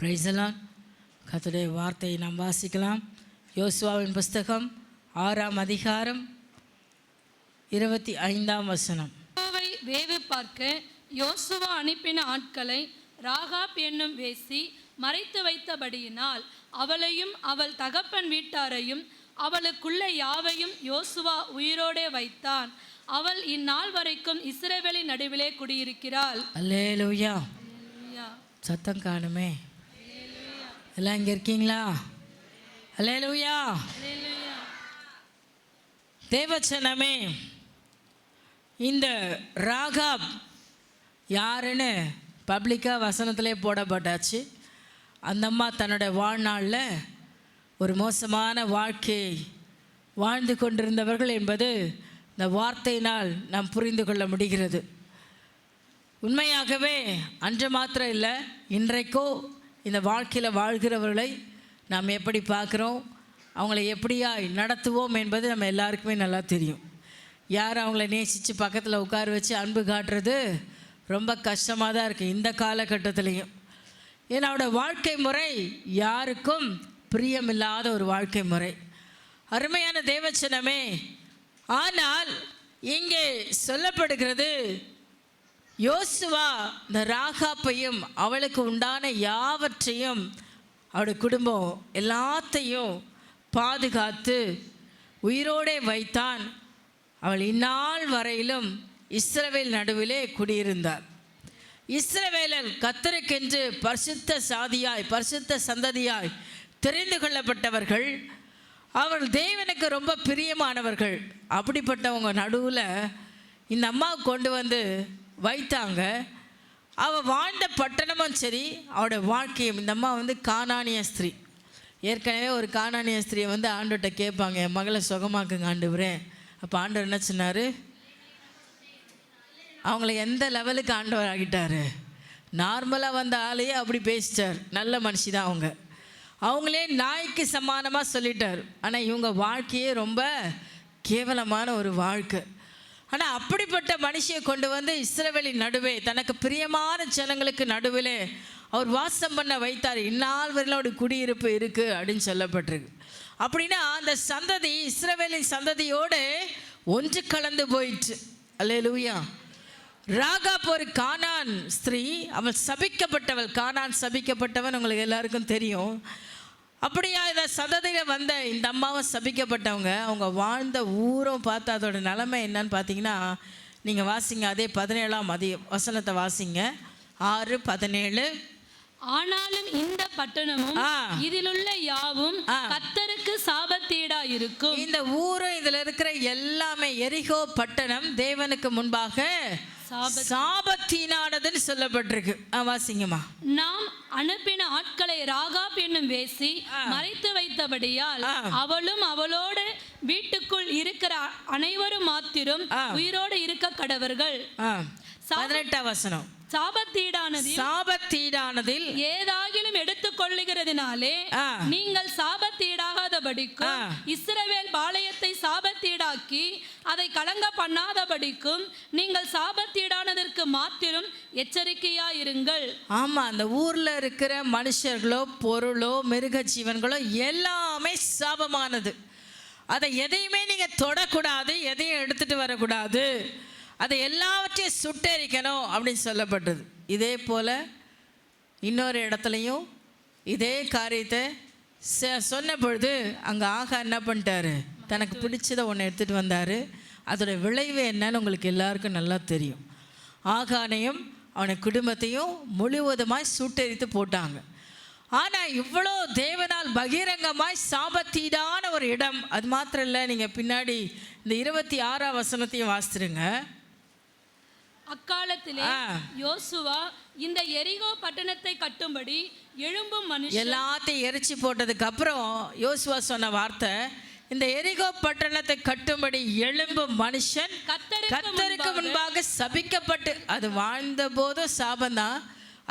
Praise the Lord. கர்த்தருடைய வார்த்தையை நாம் வாசிக்கலாம். யோசுவாவின் புஸ்தகம் 6ஆம் அதிகாரம் 25ஆம் வசனம். வேவு பார்க்க யோசுவா அனுப்பின ஆட்களை ராகாப் என்னும் வேசி மறைத்து வைத்தபடியினால் அவளையும் அவள் தகப்பன் வீட்டாரையும் அவளுக்குள்ள யாவையும் யோசுவா உயிரோடே வைத்தான். அவள் இந்நாள் வரைக்கும் இஸ்ரவேலின் நடுவிலே குடியிருக்கிறாள். அல்லேலூயா. சத்தம் காணுமே. எல்லாம் இங்கே இருக்கீங்களா? அல்லேலூயா. தேவச்சனமே, இந்த ராகாப் யாருன்னு பப்ளிக்காக வசனத்திலே போடப்பட்டாச்சு. அந்த அம்மா தன்னோட வாழ்நாளில் ஒரு மோசமான வாழ்க்கையை வாழ்ந்து கொண்டிருந்தவர்கள் என்பது இந்த வார்த்தையினால் நாம் புரிந்து கொள்ள முடிகிறது. உண்மையாகவே அன்று மாத்திரம் இல்லை, இன்றைக்கோ இந்த வாழ்க்கையில் வாழ்கிறவர்களை நாம் எப்படி பார்க்குறோம், அவங்கள எப்படியாய் நடத்துவோம் என்பது நம்ம எல்லாருக்குமே நல்லா தெரியும். யார் அவங்கள நேசித்து பக்கத்தில் உட்கார வச்சு அன்பு காட்டுறது ரொம்ப கஷ்டமாக தான் இருக்குது இந்த காலகட்டத்திலையும். ஏன்னா அவரோட வாழ்க்கை முறை யாருக்கும் பிரியமில்லாத ஒரு வாழ்க்கை முறை. அருமையான தேவச்சனமே, ஆனால் இங்கே சொல்லப்படுகிறது, யோசுவா இந்த ராகாப்பையும் அவளுக்கு உண்டான யாவற்றையும் அவருடைய குடும்பம் எல்லாத்தையும் பாதுகாத்து உயிரோடே வைத்தான். அவள் இந்நாள் வரையிலும் இஸ்ரவேல் நடுவிலே குடியிருந்தார். இஸ்ரவேலர் கர்த்தருக்கென்று பரிசுத்த சாதியாய் பரிசுத்த சந்ததியாய் தெரிந்து கொள்ளப்பட்டவர்கள். அவள் தேவனுக்கு ரொம்ப பிரியமானவர்கள். அப்படிப்பட்டவங்க நடுவில் இந்த அம்மாவை கொண்டு வந்து வைத்தாங்க. அவள் வாழ்ந்த பட்டணமும் சரி, அவளோட வாழ்க்கையும். இந்த அம்மா கானானிய ஸ்திரீ. ஏற்கனவே ஒரு கானானிய ஸ்திரீயை ஆண்டவர்கிட்ட கேட்பாங்க, என் மகளை சுகமாக்குங்க ஆண்டவரே. அப்போ ஆண்டவர் என்ன சொன்னார்? அவங்கள எந்த லெவலுக்கு ஆண்டவர் ஆகிட்டார். நார்மலாக வந்த ஆளையே அப்படி பேசிட்டார். நல்ல மனுஷி தான் அவங்களே நாய்க்கு சமானமாக சொல்லிட்டார். ஆனால் இவங்க வாழ்க்கையே ரொம்ப கேவலமான ஒரு வாழ்க்கை. ஆனால் அப்படிப்பட்ட மனுஷியை கொண்டு வந்து இஸ்ரவேலின் நடுவே தனக்கு பிரியமான ஜனங்களுக்கு நடுவில் அவர் வாசம் பண்ண வைத்தார். இந்நாள் வரையிலோட குடியிருப்பு இருக்குது அப்படின்னு சொல்லப்பட்டிருக்கு. அப்படின்னா அந்த சந்ததி இஸ்ரவேலின் சந்ததியோடு ஒன்று கலந்து போயிடுச்சு. அல்லேலூயா. ராகாப் ஒரு கானான் ஸ்திரீ. அவள் சபிக்கப்பட்டவள். கானான் சபிக்கப்பட்டவன் உங்களுக்கு எல்லாருக்கும் தெரியும். அப்படியா இந்த சந்ததியில் வந்த இந்த அம்மாவும் சபிக்கப்பட்டவங்க. அவங்க வாழ்ந்த ஊரும் பார்த்து அதோட நிலைமை என்னன்னு பார்த்தீங்கன்னா, நீங்கள் வாசிங்க, அதே 17ஆம் வசனத்தை வாசிங்க. 6:17. ஆனாலும் இந்த பட்டணமும் இதிலுள்ள யாவும் கர்த்தருக்கு சாபத்தீடா இருக்கும். இந்த ஊரும் இதில் இருக்கிற எல்லாமே, எரிகோ பட்டணம் தேவனுக்கு முன்பாக சாபத்தீனானதுன்னு சொல்லப்பட்டிருக்கு. வாசிங்கம்மா. நாம் அனுப்பின ஆட்களை ராகாப் என்னும் வேசி மறைத்து வைத்தபடியால் அவளும் அவளோடு வீட்டுக்குள் இருக்கிற அனைவரும் மாத்திரம் உயிரோடு இருக்க கடவர்கள். 18ஆம் வசனம். சாபத்தீடானதில் ஏதாகிலும் எடுத்துக் கொள்ளுகிறதுனாலே நீங்கள் சாபத்தீடாகாதபடிக்கும் இஸ்ரவேல் பாளையத்தை சாபத்தீடாக்கி அதை கலங்க பண்ணாதபடிக்கும் நீங்கள் சாபத்தீடானதற்கு மாத்திரம் எச்சரிக்கையாயிருங்கள். ஆமா, அந்த ஊர்ல இருக்கிற மனுஷர்களோ பொருளோ மிருக ஜீவன்களோ எல்லாமே சாபமானது. அதை எதையுமே நீங்க தொடக்கூடாது, எதையும் எடுத்துட்டு வரக்கூடாது, அதை எல்லாவற்றையும் சுட்டெரிக்கணும் அப்படின்னு சொல்லப்பட்டது. இதே போல் இன்னொரு இடத்துலையும் இதே காரியத்தை சொன்ன பொழுது அங்கே ஆகா என்ன பண்ணிட்டாரு? தனக்கு பிடிச்சதை ஒன்று எடுத்துகிட்டு வந்தார். அதோட விளைவு என்னன்னு உங்களுக்கு எல்லாருக்கும் நல்லா தெரியும். ஆகானையும் அவனை குடும்பத்தையும் முழுவதுமாய் சுட்டெரித்து போட்டாங்க. ஆனால் இவ்வளோ தேவனால் பகிரங்கமாய் சாபத்தீடான ஒரு இடம். அது மாத்திரம் இல்லை, நீங்கள் பின்னாடி இந்த 26ஆம் வசனத்தையும் வாசித்துருங்க. அக்காலத்திலே யோசுவா இந்த எரிகோ பட்டணத்தை கட்டும்படி எழும்பும் மனுஷன் எல்லாத்தையும் எரிச்சு போட்டதுக்கு அப்புறம் யோசுவா சொன்ன வார்த்தை, இந்த எரிகோ பட்டணத்தை கட்டும்படி எழும்பும் மனுஷன் கர்த்தருக்கு முன்பாக சபிக்கப்பட்டு. அது வாழ்ந்த போதும் சாபந்தான்.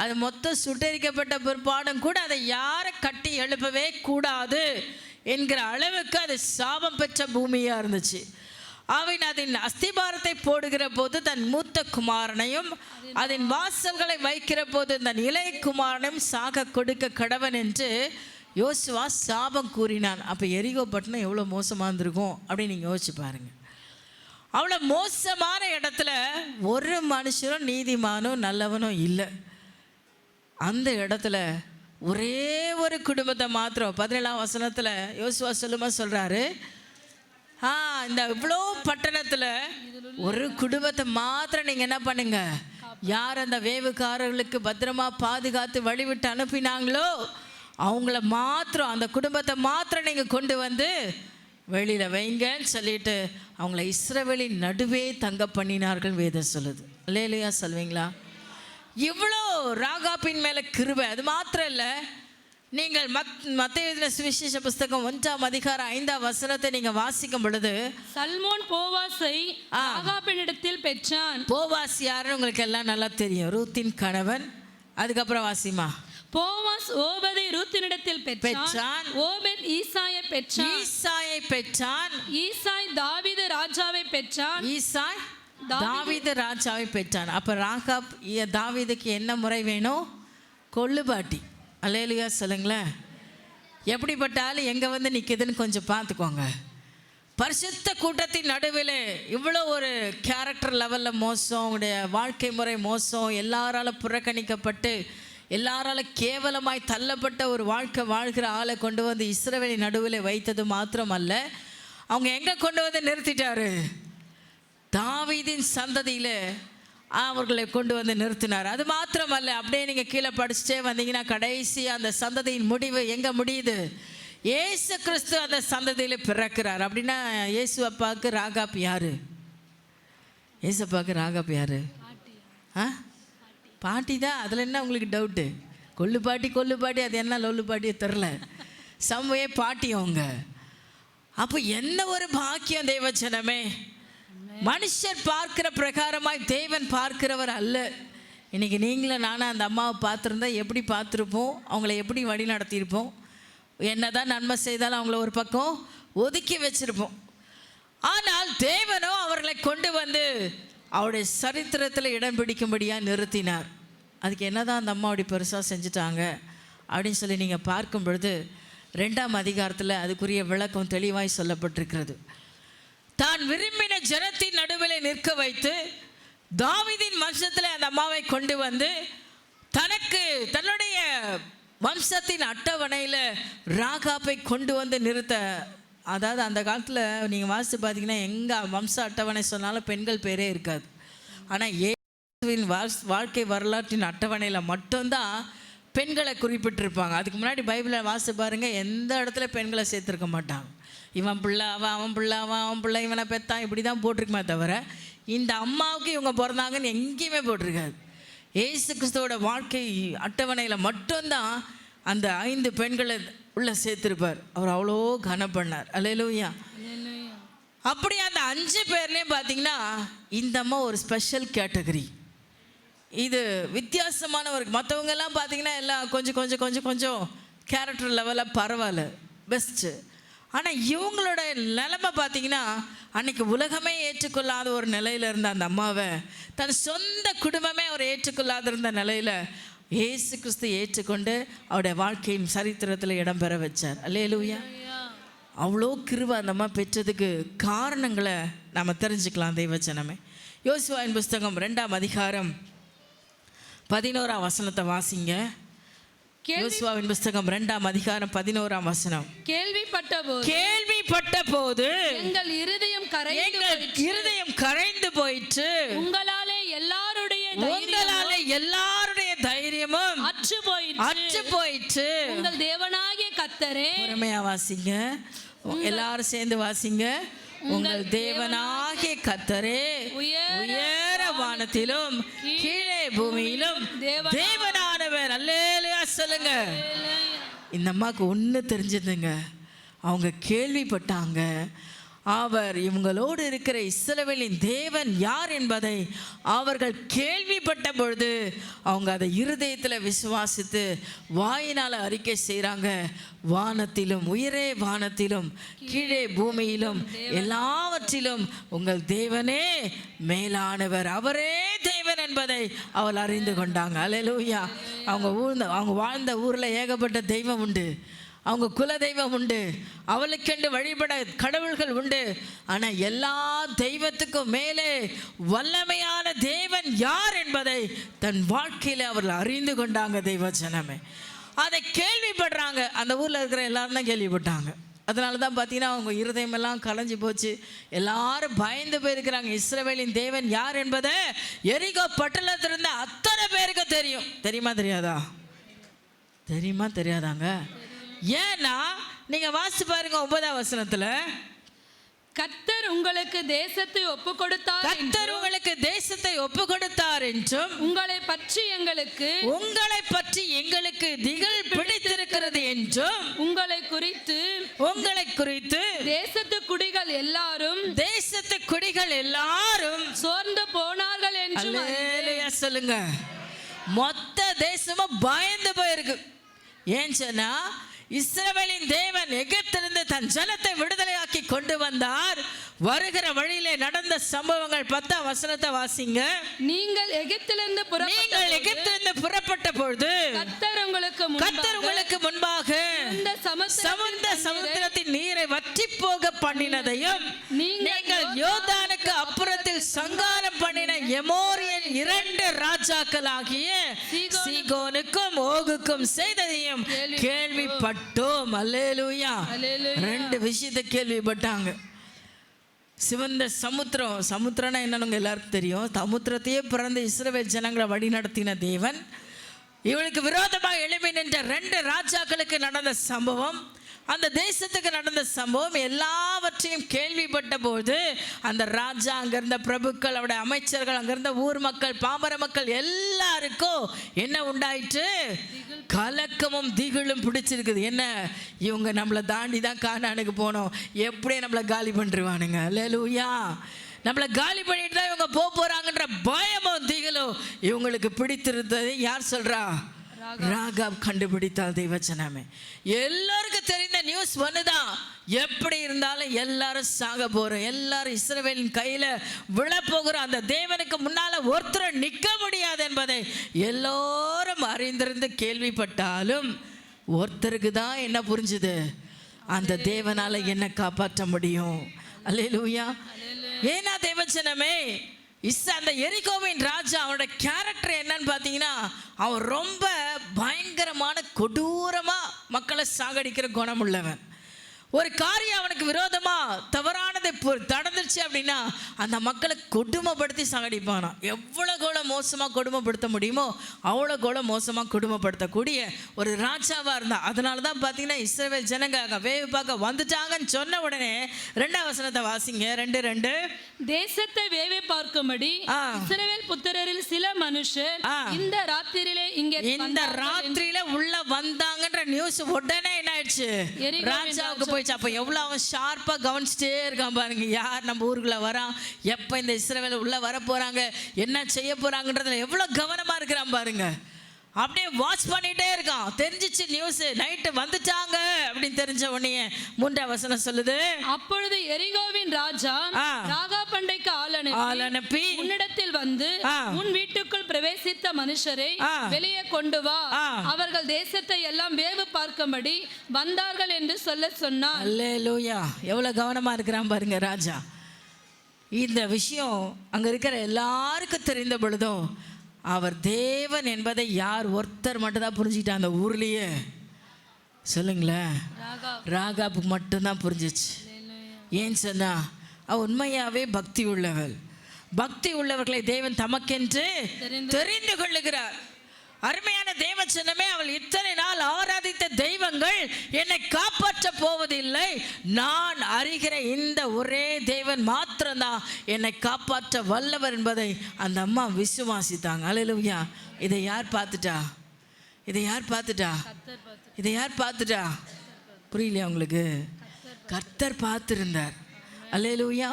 அது மொத்தம் சுட்டரிக்கப்பட்ட பிற்பாடும் கூட அதை யாரை கட்டி எழுப்பவே கூடாது என்கிற அளவுக்கு அது சாபம் பெற்ற பூமியாக இருந்துச்சு. அவன் அதன் அஸ்திபாரத்தை போடுகிற போது தன் மூத்த குமாரனையும் அதன் வாசல்களை வைக்கிற போது தன் இளைய குமாரனையும் சாக கொடுக்க கடவன் என்று யோசுவா சாபம் கூறினான். அப்போ எரிகோ பட்டணம் எவ்வளோ மோசமாக இருந்திருக்கும் அப்படின்னு நீங்கள் யோசிச்சு பாருங்கள். அவ்வளோ மோசமான இடத்துல ஒரு மனுஷனும் நீதிமானும் நல்லவனும் இல்லை. அந்த இடத்துல ஒரே ஒரு குடும்பத்தை மாத்திரம் 17ஆம் வசனத்தில் யோசுவா சொல்கிறாரு, இந்த இவ்வளோ பட்டணத்தில் ஒரு குடும்பத்தை மாத்திரம் நீங்கள் என்ன பண்ணுங்க, யார் அந்த வேவுக்காரர்களுக்கு பத்திரமா பாதுகாத்து வழிவிட்டு அனுப்பினாங்களோ அவங்கள மாத்திரம், அந்த குடும்பத்தை மாத்திரம் நீங்கள் கொண்டு வந்து வெளியில் வைங்கன்னு சொல்லிட்டு அவங்கள இஸ்ரவேலின் நடுவே தங்க பண்ணினார்கள் வேதம் சொல்லுது. அல்லேலூயா சொல்வீங்களா? இவ்வளோ ராகாப்பின் மேலே கிருபை. அது மாத்திரம் இல்லை, நீங்கள் மத்தேயு சுவிசேஷ புஸ்தகம் 1ஆம் அதிகாரம் 5ஆம் வசனத்தை நீங்கள் வாசிக்கும் பொழுது, சல்மோன் போவாசை ராகாப்பினிடத்தில் பெற்றான். போவாஸ் யாருன்னு உங்களுக்கு எல்லாம் நல்லா தெரியும், ரூத்தின் கணவன். அதுக்கப்புறம் வாசிமா. போவாஸ் ஓபதை ரூத்தினிடத்தில் பெற்றான். ஓபெத் ஈசாயை பெற்றான். ஈசாய் தாவீது ராஜாவை பெற்றான். அப்போ ராகாப் தாவீதுக்கு என்ன முறை வேணும்? கொள்ளுபாட்டி. அல்லேலூயா சொல்லுங்களேன். எப்படிப்பட்ட ஆள் எங்கே வந்து நிற்கிதுன்னு கொஞ்சம் பார்த்துக்கோங்க. பரிசுத்த கூட்டத்தின் நடுவில் இவ்வளோ ஒரு கேரக்டர் லெவலில் மோசம், உங்களுடைய வாழ்க்கை முறை மோசம், எல்லாரால புறக்கணிக்கப்பட்டு எல்லாரால கேவலமாய் தள்ளப்பட்ட ஒரு வாழ்க்கை வாழ்கிற ஆளை கொண்டு வந்து இஸ்ரவேலின் நடுவில் வைத்தது மாத்திரமல்ல, அவங்க எங்கே கொண்டு வந்து நிறுத்திட்டாரு? தாவீதின் சந்ததியில் அவர்களை கொண்டு வந்து நிறுத்தினார். அது மாத்திரமல்ல, அப்படியே நீங்கள் கீழே படிச்சுட்டே வந்தீங்கன்னா கடைசி அந்த சந்ததியின் முடிவு எங்கே முடியுது? இயேசு கிறிஸ்து அந்த சந்ததியில் பிறக்கிறார். அப்படின்னா இயேசு அப்பாவுக்கு ராகாப் யாரு? இயேசு அப்பாவுக்கு ராகாப் யாரு? பாட்டி தான். அதில் என்ன உங்களுக்கு டவுட்டு? கொள்ளு பாட்டி அது என்ன லொல்லு பாட்டியை தெரில, சம்வே பாட்டி அவங்க. அப்போ என்ன ஒரு பாக்கியம் தேவச்சனமே. மனுஷர் பார்க்கிற பிரகாரமாய் தேவன் பார்க்கிறவர் அல்ல. இன்றைக்கி நீங்களும் நானும் அந்த அம்மாவை பார்த்துருந்தா எப்படி பார்த்துருப்போம்? அவங்கள எப்படி வழி நடத்தியிருப்போம்? என்ன தான் நன்மை செய்தாலும் அவங்கள ஒரு பக்கம் ஒதுக்கி வச்சுருப்போம். ஆனால் தேவனோ அவர்களை கொண்டு வந்து அவருடைய சரித்திரத்தில் இடம் பிடிக்கும்படியாக நிறுத்தினார். அதுக்கு என்ன தான் அந்த அம்மா அப்படி பெருசாக செஞ்சுட்டாங்க அப்படின்னு சொல்லி நீங்கள் பார்க்கும் பொழுது 2ஆம் அதிகாரத்தில் அதுக்குரிய விளக்கம் தெளிவாய் சொல்லப்பட்டிருக்கிறது. தான் விரும்பின ஜனத்தின் நடுவில் நிற்க வைத்து தாவீதின் வம்சத்தில் அந்த அம்மாவை கொண்டு வந்து தன்னுடைய வம்சத்தின் அட்டவணையில் ராகாப்பை கொண்டு வந்து நிறுத்த. அதாவது அந்த காலத்தில் நீங்கள் வாசித்து பார்த்தீங்கன்னா எங்கள் வம்ச அட்டவணை சொன்னாலும் பெண்கள் பேரே இருக்காது. ஆனால் இயேசுவின் வாழ்க்கை வரலாற்றின் அட்டவணையில் மட்டும்தான் பெண்களை குறிப்பிட்டிருப்பாங்க. அதுக்கு முன்னாடி பைபிளை வாசித்து பாருங்கள், எந்த இடத்துல பெண்களை சேர்த்துருக்க மாட்டாங்க. இவன் பிள்ளை அவன் பிள்ளை இவனை பெத்தான், இப்படி தான் போட்டிருக்குமே தவிர இந்த அம்மாவுக்கு இவங்க பிறந்தாங்கன்னு எங்கேயுமே போட்டிருக்காது. இயேசு கிறிஸ்துவோட வாழ்க்கை அட்டவணையில் மட்டும்தான் அந்த 5 பெண்களை உள்ளே சேர்த்துருப்பார். அவர் அவ்வளோ கனம் பண்ணார். அல்லேலூயா. அப்படி அந்த 5 பேர்லேயும் பார்த்தீங்கன்னா இந்த அம்மா ஒரு ஸ்பெஷல் கேட்டகரி. இது வித்தியாசமானவருக்கு. மற்றவங்கெல்லாம் பார்த்தீங்கன்னா எல்லாம் கொஞ்சம் கேரக்டர் லெவலில் பரவாயில்ல, பெஸ்ட்டு. ஆனால் இவங்களோட நிலைமை பார்த்தீங்கன்னா அன்றைக்கி உலகமே ஏற்றுக்கொள்ளாத ஒரு நிலையில் இருந்த அந்த அம்மாவை தன் சொந்த குடும்பமே அவர் ஏற்றுக்கொள்ளாத இருந்த நிலையில் இயேசு கிறிஸ்து ஏற்றுக்கொண்டு அவருடைய வாழ்க்கையின் சரித்திரத்தில் இடம்பெற வச்சார். அல்லேலூயா. அவ்வளோ கிருபை அந்த அம்மா பெற்றதுக்கு காரணங்களை நாம் தெரிஞ்சுக்கலாம் தெய்வச்சனமே. யோசுவாவின் புஸ்தகம் 2ஆம் அதிகாரம் 11ஆம் வசனத்தை வாசிங்க. யோசுவாவின் புஸ்தகம் 2ஆம் அதிகாரம் 11ஆம் வசனம். கேள்விப்பட்ட போது எங்கள் இருதயம் கரைந்து போயிற்று. உங்களாலே எல்லாருடைய தைரியமும் அற்று போயிற்று. உங்கள் தேவனாகிய கர்த்தரே. பொறுமையா வாசிங்க, எல்லாரும் சேர்ந்து வாசிங்க. உங்கள் தேவனாகிய கர்த்தரே உயர வானத்திலும் கீழே பூமியிலும் தேவனானவர். அல்லேலூயா சொல்லுங்க. இந்த அம்மாவுக்கு ஒன்று தெரிஞ்சதுங்க, அவங்க கேள்விப்பட்டாங்க அவர் இவங்களோடு இருக்கிற இஸ்ரவேலின் தேவன் யார் என்பதை அவர்கள் கேள்விப்பட்ட பொழுது அவங்க அதை இருதயத்தில் விசுவாசித்து வாயினால் அறிக்கை செய்கிறாங்க. வானத்திலும் உயரே வானத்திலும் கீழே பூமியிலும் எல்லாவற்றையும் எல்லாவற்றிலும் உங்கள் தேவனே மேலானவர், அவரே தேவன் என்பதை அவள் அறிந்து கொண்டாங்க. அல்லேலூயா. அவங்க வாழ்ந்த ஊரில் ஏகப்பட்ட தெய்வம் உண்டு, அவங்க குல தெய்வம் உண்டு, அவளுக்கென்று வழிபட கடவுள்கள் உண்டு. ஆனால் எல்லா தெய்வத்துக்கும் மேலே வல்லமையான தேவன் யார் என்பதை தன் வாழ்க்கையில் அவர்கள் அறிந்து கொண்டாங்க. தெய்வ ஜனமே, அதை கேள்விப்படுறாங்க. அந்த ஊரில் இருக்கிற எல்லாரும் தான் கேள்விப்பட்டாங்க. அதனால தான் பார்த்தீங்கன்னா அவங்க இருதயமெல்லாம் கலைஞ்சி போச்சு. எல்லாரும் பயந்து போயிருக்கிறாங்க. இஸ்ரவேலின் தேவன் யார் என்பதை எரிகோ பட்டணத்திலிருந்து அத்தனை பேருக்கு தெரியும். தெரியுமா தெரியாதா? தெரியுமா தெரியாதாங்க? ஏன்னா நீங்க வாசிச்சு பாருங்க 9ஆம் வசனத்துல, கர்த்தர் உங்களுக்கு தேசத்தை ஒப்பு கொடுத்தார், கர்த்தர் உங்களுக்கு தேசத்தை ஒப்பு கொடுத்தார் என்றும் உங்களை பற்றி எங்களுக்கு திகில் பிடித்திருக்கிறது என்றும் உங்களை குறித்து தேசத்து குடிகள் எல்லாரும் சோர்ந்து போனார்கள் என்றும். சொல்லுங்க, மொத்த தேசமும் பயந்து போயிருக்கு. ஏன் சொன்னா, இஸ்ரவேலின் தேவன் எகிப்திலிருந்து தன் ஜனத்தை விடுதலையாக்கி கொண்டு வந்தார். வருகிற வழியிலே நடந்த சம்பவங்கள் 10ஆம் வசனத்தை வாசிங்க. நீங்கள் எகிப்திலிருந்து புறப்பட்ட பொழுது கர்த்தர் உங்களுக்கு முன்பாக சமுத்திரத்தின் நீரை வற்றி போக பண்ணினதையும் நீங்கள் யோர்தானுக்கு அப்புறத்தில் சங்காரம் பண்ணின எமோரியன் 2 ராஜாக்களாகிய சீகோனுக்கும் ஓகுக்கும் செய்ததையும் கேள்விப்பட்டோம். அல்லேலூயா. 2 விஷயத்தை கேள்விப்பட்டாங்க. சிவந்த சமுத்திரம்னா என்னன்னு எல்லாருக்கும் தெரியும். சமுத்திரத்தையே பிறந்து இஸ்ரவேல் ஜனங்களை வழி நடத்தின தேவன் இவளுக்கு விரோதமாக எழுப்பி நின்ற 2 ராஜாக்களுக்கு நடந்த சம்பவம், அந்த தேசத்துக்கு நடந்த சம்பவம் எல்லாவற்றையும் கேள்விப்பட்ட போது அந்த ராஜா, அங்கிருந்த பிரபுக்கள், அவருடைய அமைச்சர்கள், அங்கிருந்த ஊர் மக்கள், பாமர மக்கள் எல்லாருக்கும் என்ன உண்டாயிற்று? கலக்கமும் திகிலும் பிடிச்சிருக்குது. என்ன, இவங்க நம்மளை தாண்டி தான் கானானுக்கு போனோம், எப்படியே நம்மளை காலி பண்ணிருவானுங்க. அல்லேலூயா. நம்மளை காலி பண்ணிட்டு தான் இவங்க போறாங்கன்ற பயமும் திகிலும் இவங்களுக்கு பிடித்திருந்தது. யார் சொல்றா? ராகாப் கண்டுபிடித்தால். தெய்வச்சனமே, எல்லாருக்கும் தெரிந்த நியூஸ் ஒண்ணுதான், எப்படி இருந்தாலும் எல்லாரும் சாக போறோம், எல்லாரும் இஸ்ரவேலின் கையில விழ போகிறோம், அந்த தேவனுக்கு முன்னால ஒருத்தர் நிற்க முடியாது என்பதை எல்லோரும் அறிந்திருந்து கேள்விப்பட்டாலும் ஒருத்தருக்கு தான் என்ன புரிஞ்சுது? அந்த தேவனால என்ன காப்பாற்ற முடியும். அல்லேலூயா. ஏன்னா தேவச்சனமே, அந்த எரிகோவின் ராஜா, அவனோட கேரக்டர் என்னன்னு பார்த்தீங்கன்னா, அவன் ரொம்ப பயங்கரமான கொடூரமாக மக்களை சாகடிக்கிற குணம் உள்ளவன். ஒரு காரியம் அவனுக்கு விரோதமா தவறானதை நடந்துருச்சு அப்படின்னா அந்த மக்களை கொடுமைப்படுத்தி சாகடிப்பானா. எவ்வளோ கூட மோசமாக கொடுமைப்படுத்த முடியுமோ அவ்வளோ கூட மோசமாக கொடுமைப்படுத்தக்கூடிய ஒரு ராஜாவாக இருந்தான். அதனால தான் பார்த்தீங்கன்னா இஸ்ரவேல் ஜனங்க வேவு பார்க்க வந்துட்டாங்கன்னு சொன்ன உடனே 2ஆம் வசனத்தை வாசிங்க. 2:2. தேசத்தை வேவை பார்க்கும்படி இஸ்ரவேல் புத்திரரில் சில மனுஷர் இந்த ராத்திரியில உள்ள வந்தாங்கன்ற நியூஸ் உடனே என்ன ஆயிடுச்சு? ராஜாவுக்கு போய். அப்ப எவ்வளவு அவன் ஷார்ப்பா கவனிச்சுட்டே இருக்கான் பாருங்க. யார் நம்ம ஊருக்குள்ள வரான், எப்ப இந்த இஸ்ரவேல் உள்ள வர போறாங்க, என்ன செய்ய போறாங்கன்றதுல எவ்வளவு கவனமா இருக்கிறான் பாருங்க. அப்படியே வாட்ச் பண்ணிட்டே இருக்கான். தெரிஞ்சிச்சு நியூஸ், நைட்டு வந்துட்டாங்க அப்படின்னு தெரிஞ்ச உடனே 3ஆம் வசனம் சொல்லுது, அப்பொழுது எரிகோவின் ராஜா ராகாப் பண்டைக்கு ஆள் அனுப்பி உன்னிடத்தில் வந்து உன் வீட்டுக்குள் பிரவேசித்த மனுஷரை வெளியே கொண்டு வா, அவர்கள் தேசத்தை எல்லாம் வேவு பார்க்கும்படி வந்தார்கள் என்று சொல்ல சொன்னார். அல்லேலூயா. எவ்வளவு கவனமா இருக்கிறான் பாருங்க ராஜா. இந்த விஷயம் அங்க இருக்கிற எல்லாருக்கும் தெரிந்த பொழுதும் அவர் தேவன் என்பதை யார் ஒருத்தர் மட்டும் தான் புரிஞ்சுக்கிட்டான் அந்த ஊர்லயே? சொல்லுங்களேன். ராகாப்புக்கு மட்டும்தான் புரிஞ்சிச்சு. ஏன் சொன்னா அவ உண்மையாவே பக்தி உள்ளவள். பக்தி உள்ளவர்களை தேவன் தமக்கென்று தெரிந்து கொள்ளுகிறார். அருமையான தேவச்சனமே, அவள் இத்தனை நாள் ஆராதித்த தெய்வங்கள் என்னை காப்பாற்ற போவதில்லை, நான் அறிகிற இந்த ஒரே தேவன் மாத்திரம்தான் என்னை காப்பாற்ற வல்லவர் என்பதை அந்த அம்மா விசுவாசித்தாங்க. அல்லேலூயா. இதை யார் பார்த்துட்டா? இதை யார் பார்த்துட்டா? புரியலையா உங்களுக்கு? கர்த்தர் பார்த்திருந்தார். அல்லேலூயா.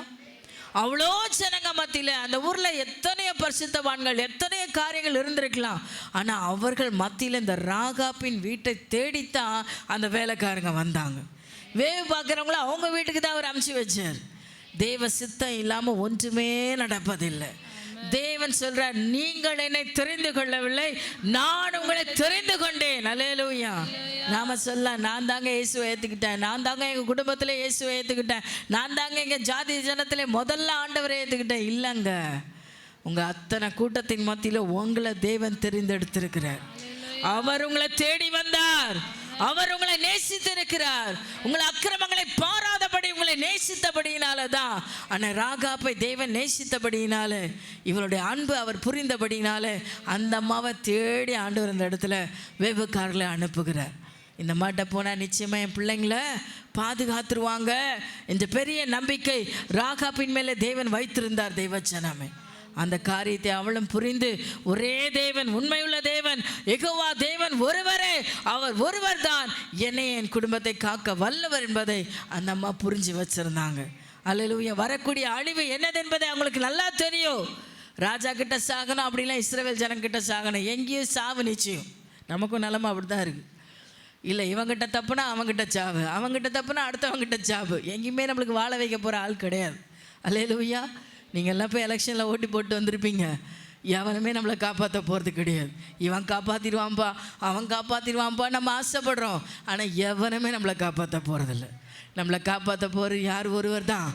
அவ்வளோ ஜனங்க மத்தியில் அந்த ஊரில் எத்தனையோ பரிசுத்தவான்கள், எத்தனையோ காரியங்கள் இருந்திருக்கலாம். ஆனால் அவர்கள் மத்தியில் இந்த ராகாப்பின் வீட்டை தேடித்தான் அந்த வேலைக்காரங்க வந்தாங்க. வேவு பார்க்குறவங்கள அவங்க வீட்டுக்கு தான் அவர் அமுச்சு வச்சார். தேவ சித்தம் இல்லாமல் ஒன்றுமே நடப்பதில்லை. தேவன் சொல்றார், நீங்கள் என்னை தெரிந்து கொள்ளவில்லை, நான் உங்களை தெரிந்து கொண்டேன். அல்லேலூயா. நாம சொல்லலாம், நான் தாங்க இயேசுவை ஏற்றுக்கிட்டேன், நான் தாங்க எங்கள் குடும்பத்தில் இயேசுவை ஏற்றுக்கிட்டேன், நான் தாங்க எங்கள் ஜாதி ஜனத்திலே முதல்ல ஆண்டவரை ஏற்றுக்கிட்டேன். இல்லைங்க, உங்கள் அத்தனை கூட்டத்தின் மத்தியில் உங்களை தேவன் தெரிந்தெடுத்திருக்கிறார். அவர் உங்களை தேடி வந்தார், அவர் உங்களை நேசித்திருக்கிறார். உங்களை அக்கிரமங்களை பாராதபடி உங்களை நேசித்தபடியினால தான் ஆனால் ராகாப்பை தேவன் நேசித்தபடியினால, இவருடைய அன்பு அவர் புரிந்தபடினால அந்த அம்மாவை தேடி ஆண்டவர் அந்த இடத்துல வேவுக்காரர்களை அனுப்புகிறார். இந்த மாட்டை போனால் நிச்சயமாக என் பிள்ளைங்களை பாதுகாத்துருவாங்க என்ற பெரிய நம்பிக்கை ராகாப்பின் மேலே தேவன் வைத்திருந்தார் தேவச்சனமே. அந்த காரியத்தை அவளும் புரிந்து, ஒரே தேவன், உண்மையுள்ள தேவன், யெகோவா தேவன் ஒருவரே, அவர் ஒருவர் தான் என்னை என் குடும்பத்தை காக்க வல்லவர் என்பதை அந்த அம்மா புரிஞ்சு வச்சிருந்தாங்க. அல்லேலூயா. வரக்கூடிய அழிவு என்னது என்பதை அவங்களுக்கு நல்லா தெரியும். ராஜா கிட்ட சாகணும் அப்படிலாம் இஸ்ரவேல் ஜனங்கிட்ட சாகணும், எங்கேயும் சாவு நிச்சயம். நமக்கும் நிலமை அப்படி தான் இருக்குது. இல்லை, இவங்கிட்ட தப்புனா அவங்ககிட்ட சாவு, அவங்ககிட்ட தப்புனா அடுத்தவங்கிட்ட சாவு. எங்கேயுமே நம்மளுக்கு வாழ வைக்க போகிற ஆள் கிடையாது. அல்லேலூயா. நீங்கள் எல்லாம் போய் எலெக்ஷனில் ஓட்டி போட்டு வந்திருப்பீங்க. எவனுமே நம்மளை காப்பாற்ற போகிறது கிடையாது. இவன் காப்பாற்றிடுவான்ப்பா, அவன் காப்பாற்றிடுவான்ப்பா நம்ம ஆசைப்படுறோம். ஆனால் எவனுமே நம்மளை காப்பாற்ற போகிறதில்ல. நம்மளை காப்பாற்ற போகிறது யார்? ஒருவர் தான்,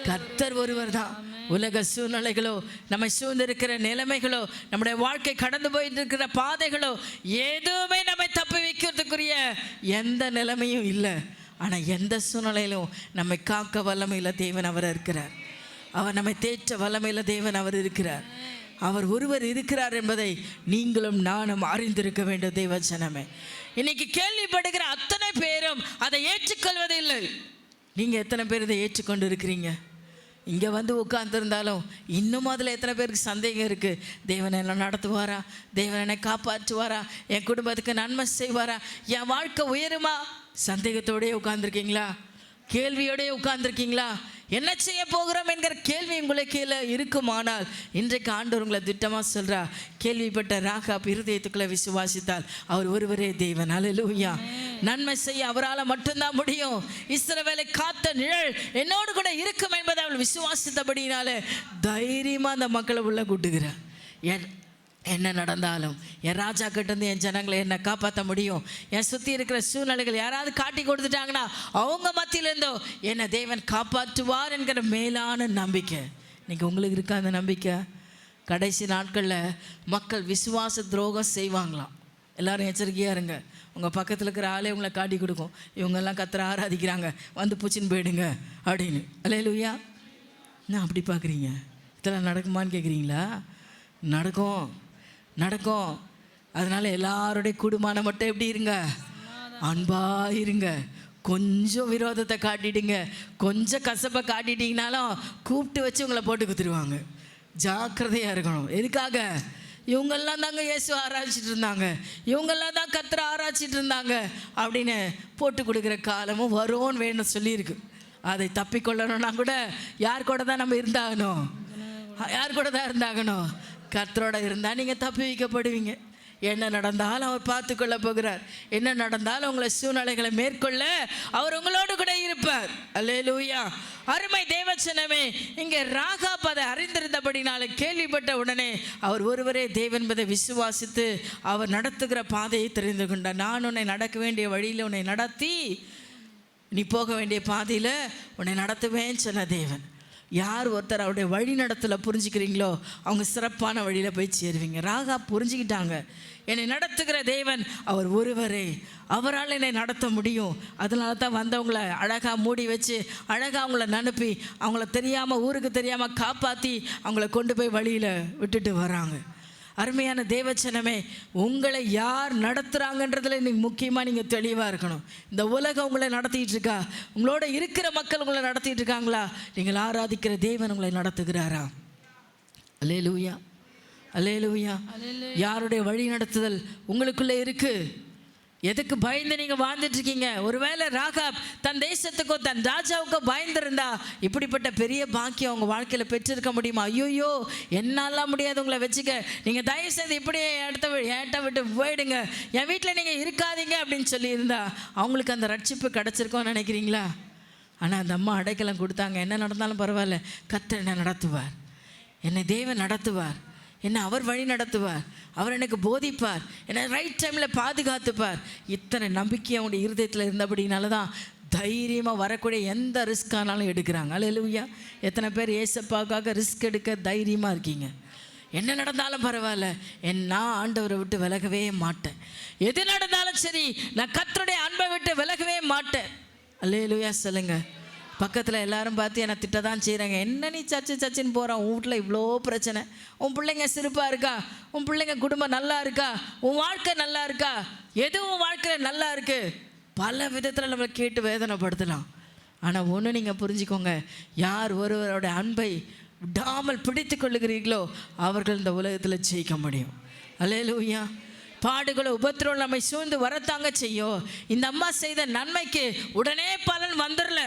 கர்த்தர் ஒருவர் தான். உலக சூழ்நிலைகளோ, நம்மை சூழ்ந்திருக்கிற நிலைமைகளோ, நம்முடைய வாழ்க்கை கடந்து போயிட்டு இருக்கிற பாதைகளோ எதுவுமே நம்மை தப்பி வைக்கிறதுக்குரிய எந்த நிலைமையும் இல்லை. ஆனால் எந்த சூழ்நிலையிலும் நம்மை காக்க வல்லமையில் தேவன் அவர் இருக்கிறார். அவர் நம்மை தேற்ற வல்லமையில் தேவன் அவர் இருக்கிறார். அவர் ஒருவர் இருக்கிறார் என்பதை நீங்களும் நானும் அறிந்திருக்க வேண்டும் தேவஜனமே. இன்னைக்கு கேள்விப்படுகிற அத்தனை பேரும் அதை ஏற்றுக்கொள்வதில்லை. நீங்கள் எத்தனை பேர் இதை ஏற்றுக்கொண்டு இருக்கிறீங்க? இங்கே வந்து உட்கார்ந்துருந்தாலும் இன்னும் அதில் எத்தனை பேருக்கு சந்தேகம் இருக்குது? தேவன் என்ன நடத்துவாரா? தேவன் என்னை காப்பாற்றுவாரா? என் குடும்பத்துக்கு நன்மை செய்வாரா? என் வாழ்க்கை உயருமா? சந்தேகத்தோடய உட்கார்ந்துருக்கீங்களா? கேள்வியோடய உட்கார்ந்துருக்கீங்களா? என்ன செய்ய போகிறோம் என்கிற கேள்வி உங்களுக்கு கீழே இருக்குமானால் இன்றைக்கு ஆண்டவர் உங்களை திட்டமாக சொல்கிறா, கேள்விப்பட்ட ராகாப் இருதயத்துக்குள்ளே விசுவாசித்தால் அவர் ஒருவரே தேவன். அல்லேலூயா. நன்மை செய்ய அவரால் மட்டும்தான் முடியும். இஸ்ரவேலை காத்த நிழல் என்னோடு கூட இருக்கும் என்பதை அவள் விசுவாசித்தபடினால தைரியமாக அந்த மக்களை உள்ள கூட்டுகிறார். என்ன நடந்தாலும் என் ராஜா கிட்டேருந்து என் ஜனங்களை என்னை காப்பாற்ற முடியும். என் சுற்றி இருக்கிற சூழ்நிலைகள் யாராவது காட்டி கொடுத்துட்டாங்கன்னா அவங்க மத்தியிலேருந்தோ என்னை தேவன் காப்பாற்றுவார் என்கிற மேலான நம்பிக்கை. இன்றைக்கி உங்களுக்கு இருக்கா அந்த நம்பிக்கை? கடைசி நாட்களில் மக்கள் விசுவாச துரோகம் செய்வாங்களாம். எல்லோரும் எச்சரிக்கையாக இருங்க. உங்கள் பக்கத்தில் இருக்கிற ஆளே உங்களை காட்டி கொடுக்கும், இவங்கெல்லாம் கர்த்தரை ஆராதிக்கிறாங்க, வந்து பூச்சின்னு போயிடுங்க அப்படின்னு. அல்லேலூயா. என்ன அப்படி பார்க்குறீங்க? இதெல்லாம் நடக்குமான்னு கேட்குறீங்களா? நடக்கும். அதனால் எல்லாருடைய குடும்பம் மட்டும் எப்படி இருங்க? அன்பாக இருங்க. கொஞ்சம் விரோதத்தை காட்டிடுங்க, கொஞ்சம் கசப்பை காட்டிட்டீங்கனாலும் கூப்பிட்டு வச்சு உங்களை போட்டு குத்துருவாங்க. ஜாக்கிரதையாக இருக்கணும். எதுக்காக? இவங்கெல்லாம் தாங்க இயேசு ஆராய்ச்சிட்டு இருந்தாங்க, இவங்கெல்லாம் தான் கர்த்தரை ஆராய்ச்சிட்டு இருந்தாங்க அப்படின்னு போட்டு கொடுக்குற காலமும் வரும்னு வேணும் சொல்லியிருக்கு. அதை தப்பிக்கொள்ளணும்னா கூட யார் கூட தான் நம்ம இருந்தாகணும்? யார் கூட தான் இருந்தாகணும்? கர்த்தரோட இருந்தால் நீங்கள் தப்பி வைக்கப்படுவீங்க. என்ன நடந்தாலும் அவர் பார்த்து கொள்ள போகிறார். என்ன நடந்தாலும் உங்களை சூழ்நிலைகளை மேற்கொள்ள அவர் உங்களோடு கூட இருப்பார். அல்லேலூயா. அருமை தேவச்சனமே, இங்கே ராகாப் அதை அறிந்திருந்தபடினால கேள்விப்பட்ட உடனே அவர் ஒருவரே தேவன் என்பதை விசுவாசித்து அவர் நடத்துகிற பாதையை தெரிந்து கொண்டார். நான் உன்னை நடக்க வேண்டிய வழியில் உன்னை நடத்தி நீ போக வேண்டிய பாதையில் உன்னை நடத்துவேன்னு சொன்ன தேவன். யார் ஒருத்தர் அவருடைய வழி நடத்தலை புரிஞ்சுக்கிறீங்களோ அவங்க சிறப்பான வழியில் போய் சேருவீங்க. ராகாப் புரிஞ்சுக்கிட்டாங்க, என்னை நடத்துகிற தேவன் அவர் ஒருவரே, அவரால் என்னை நடத்த முடியும். அதனால தான் வந்தவங்களை அழகாக மூடி வச்சு அழகாக அவங்கள அனுப்பி அவங்கள தெரியாமல், ஊருக்கு தெரியாமல் காப்பாற்றி அவங்கள கொண்டு போய் வழியில் விட்டுட்டு வராங்க. அருமையான தேவச்சனமே, உங்களை யார் நடத்துகிறாங்கன்றதில் இன்னைக்கு முக்கியமாக நீங்கள் தெளிவாக இருக்கணும். இந்த உலகம் உங்களை நடத்திட்டு இருக்கா? உங்களோட இருக்கிற மக்கள் உங்களை நடத்திட்டு இருக்காங்களா? நீங்கள் ஆராதிக்கிற தேவன் உங்களை நடத்துகிறாரா? அல்லேலூயா, அல்லேலூயா. யாருடைய வழி நடத்துதல் உங்களுக்குள்ளே இருக்குது? எதுக்கு பயந்து நீங்கள் வாழ்ந்துட்டுருக்கீங்க? ஒருவேளை ராகாப் தன் தேசத்துக்கோ தன் ராஜாவுக்கோ பயந்துருந்தா இப்படிப்பட்ட பெரிய பாக்கியம் உங்கள் வாழ்க்கையில் பெற்றிருக்க முடியுமா? ஐயோயோ, என்னாலாம் முடியாது உங்களை வச்சுக்க, நீங்கள் தயவு செய்து இப்படியே ஏட்ட விட்டு போயிடுங்க, என் வீட்டில் நீங்கள் இருக்காதீங்க அப்படின்னு சொல்லியிருந்தா அவங்களுக்கு அந்த ரட்சிப்பு கிடச்சிருக்கோன்னு நினைக்கிறீங்களா? ஆனால் அந்த அம்மா அடைக்கலம் கொடுத்தாங்க. என்ன நடந்தாலும் பரவாயில்ல, கர்த்தர் என்னை நடத்துவார், என்னை தேவன் நடத்துவார், என்னை அவர் வழி நடத்துவார், அவர் எனக்கு போதிப்பார், என்னை ரைட் டைமில் பாதுகாத்துப்பார். இத்தனை நம்பிக்கை அவங்களுடைய இருதயத்தில் இருந்தபடினால தான் தைரியமாக வரக்கூடிய எந்த ரிஸ்க் ஆனாலும் எடுக்கிறாங்க. அல்லேலூயா. எத்தனை பேர் ஏசப்பாக்காக ரிஸ்க் எடுக்க தைரியமாக இருக்கீங்க? என்ன நடந்தாலும் பரவாயில்ல, நான் ஆண்டவரை விட்டு விலகவே மாட்டேன். எது நடந்தாலும் சரி, நான் கர்த்தருடைய அன்பை விட்டு விலகவே மாட்டேன். அல்லேலூயா சொல்லுங்க. பக்கத்தில் எல்லாரும் பார்த்து என்னை திட்ட தான் செய்கிறாங்க. என்ன நீ சர்ச்சுன்னு போகிறான், உன் வீட்டில் இவ்வளோ பிரச்சனை, உன் பிள்ளைங்க சிறப்பாக இருக்கா, உன் பிள்ளைங்க குடும்பம் நல்லா இருக்கா, உன் வாழ்க்கை நல்லா இருக்கா, எது உன் வாழ்க்கையில் நல்லா இருக்குது, பல விதத்தில் நம்மளை கேட்டு வேதனைப்படுத்தலாம். ஆனால் ஒன்று நீங்கள் புரிஞ்சுக்கோங்க, யார் ஒருவரோட அன்பை விடாமல் பிடித்து கொள்ளுகிறீர்களோ அவர்கள் இந்த உலகத்தில் ஜெயிக்க முடியும். அல்லேலூயா. பாடுகளோ உபத்திரம் நம்மை சூழ்ந்து வரத்தாங்க செய்யும். இந்த அம்மா செய்த நன்மைக்கு உடனே பலன் வந்துடல.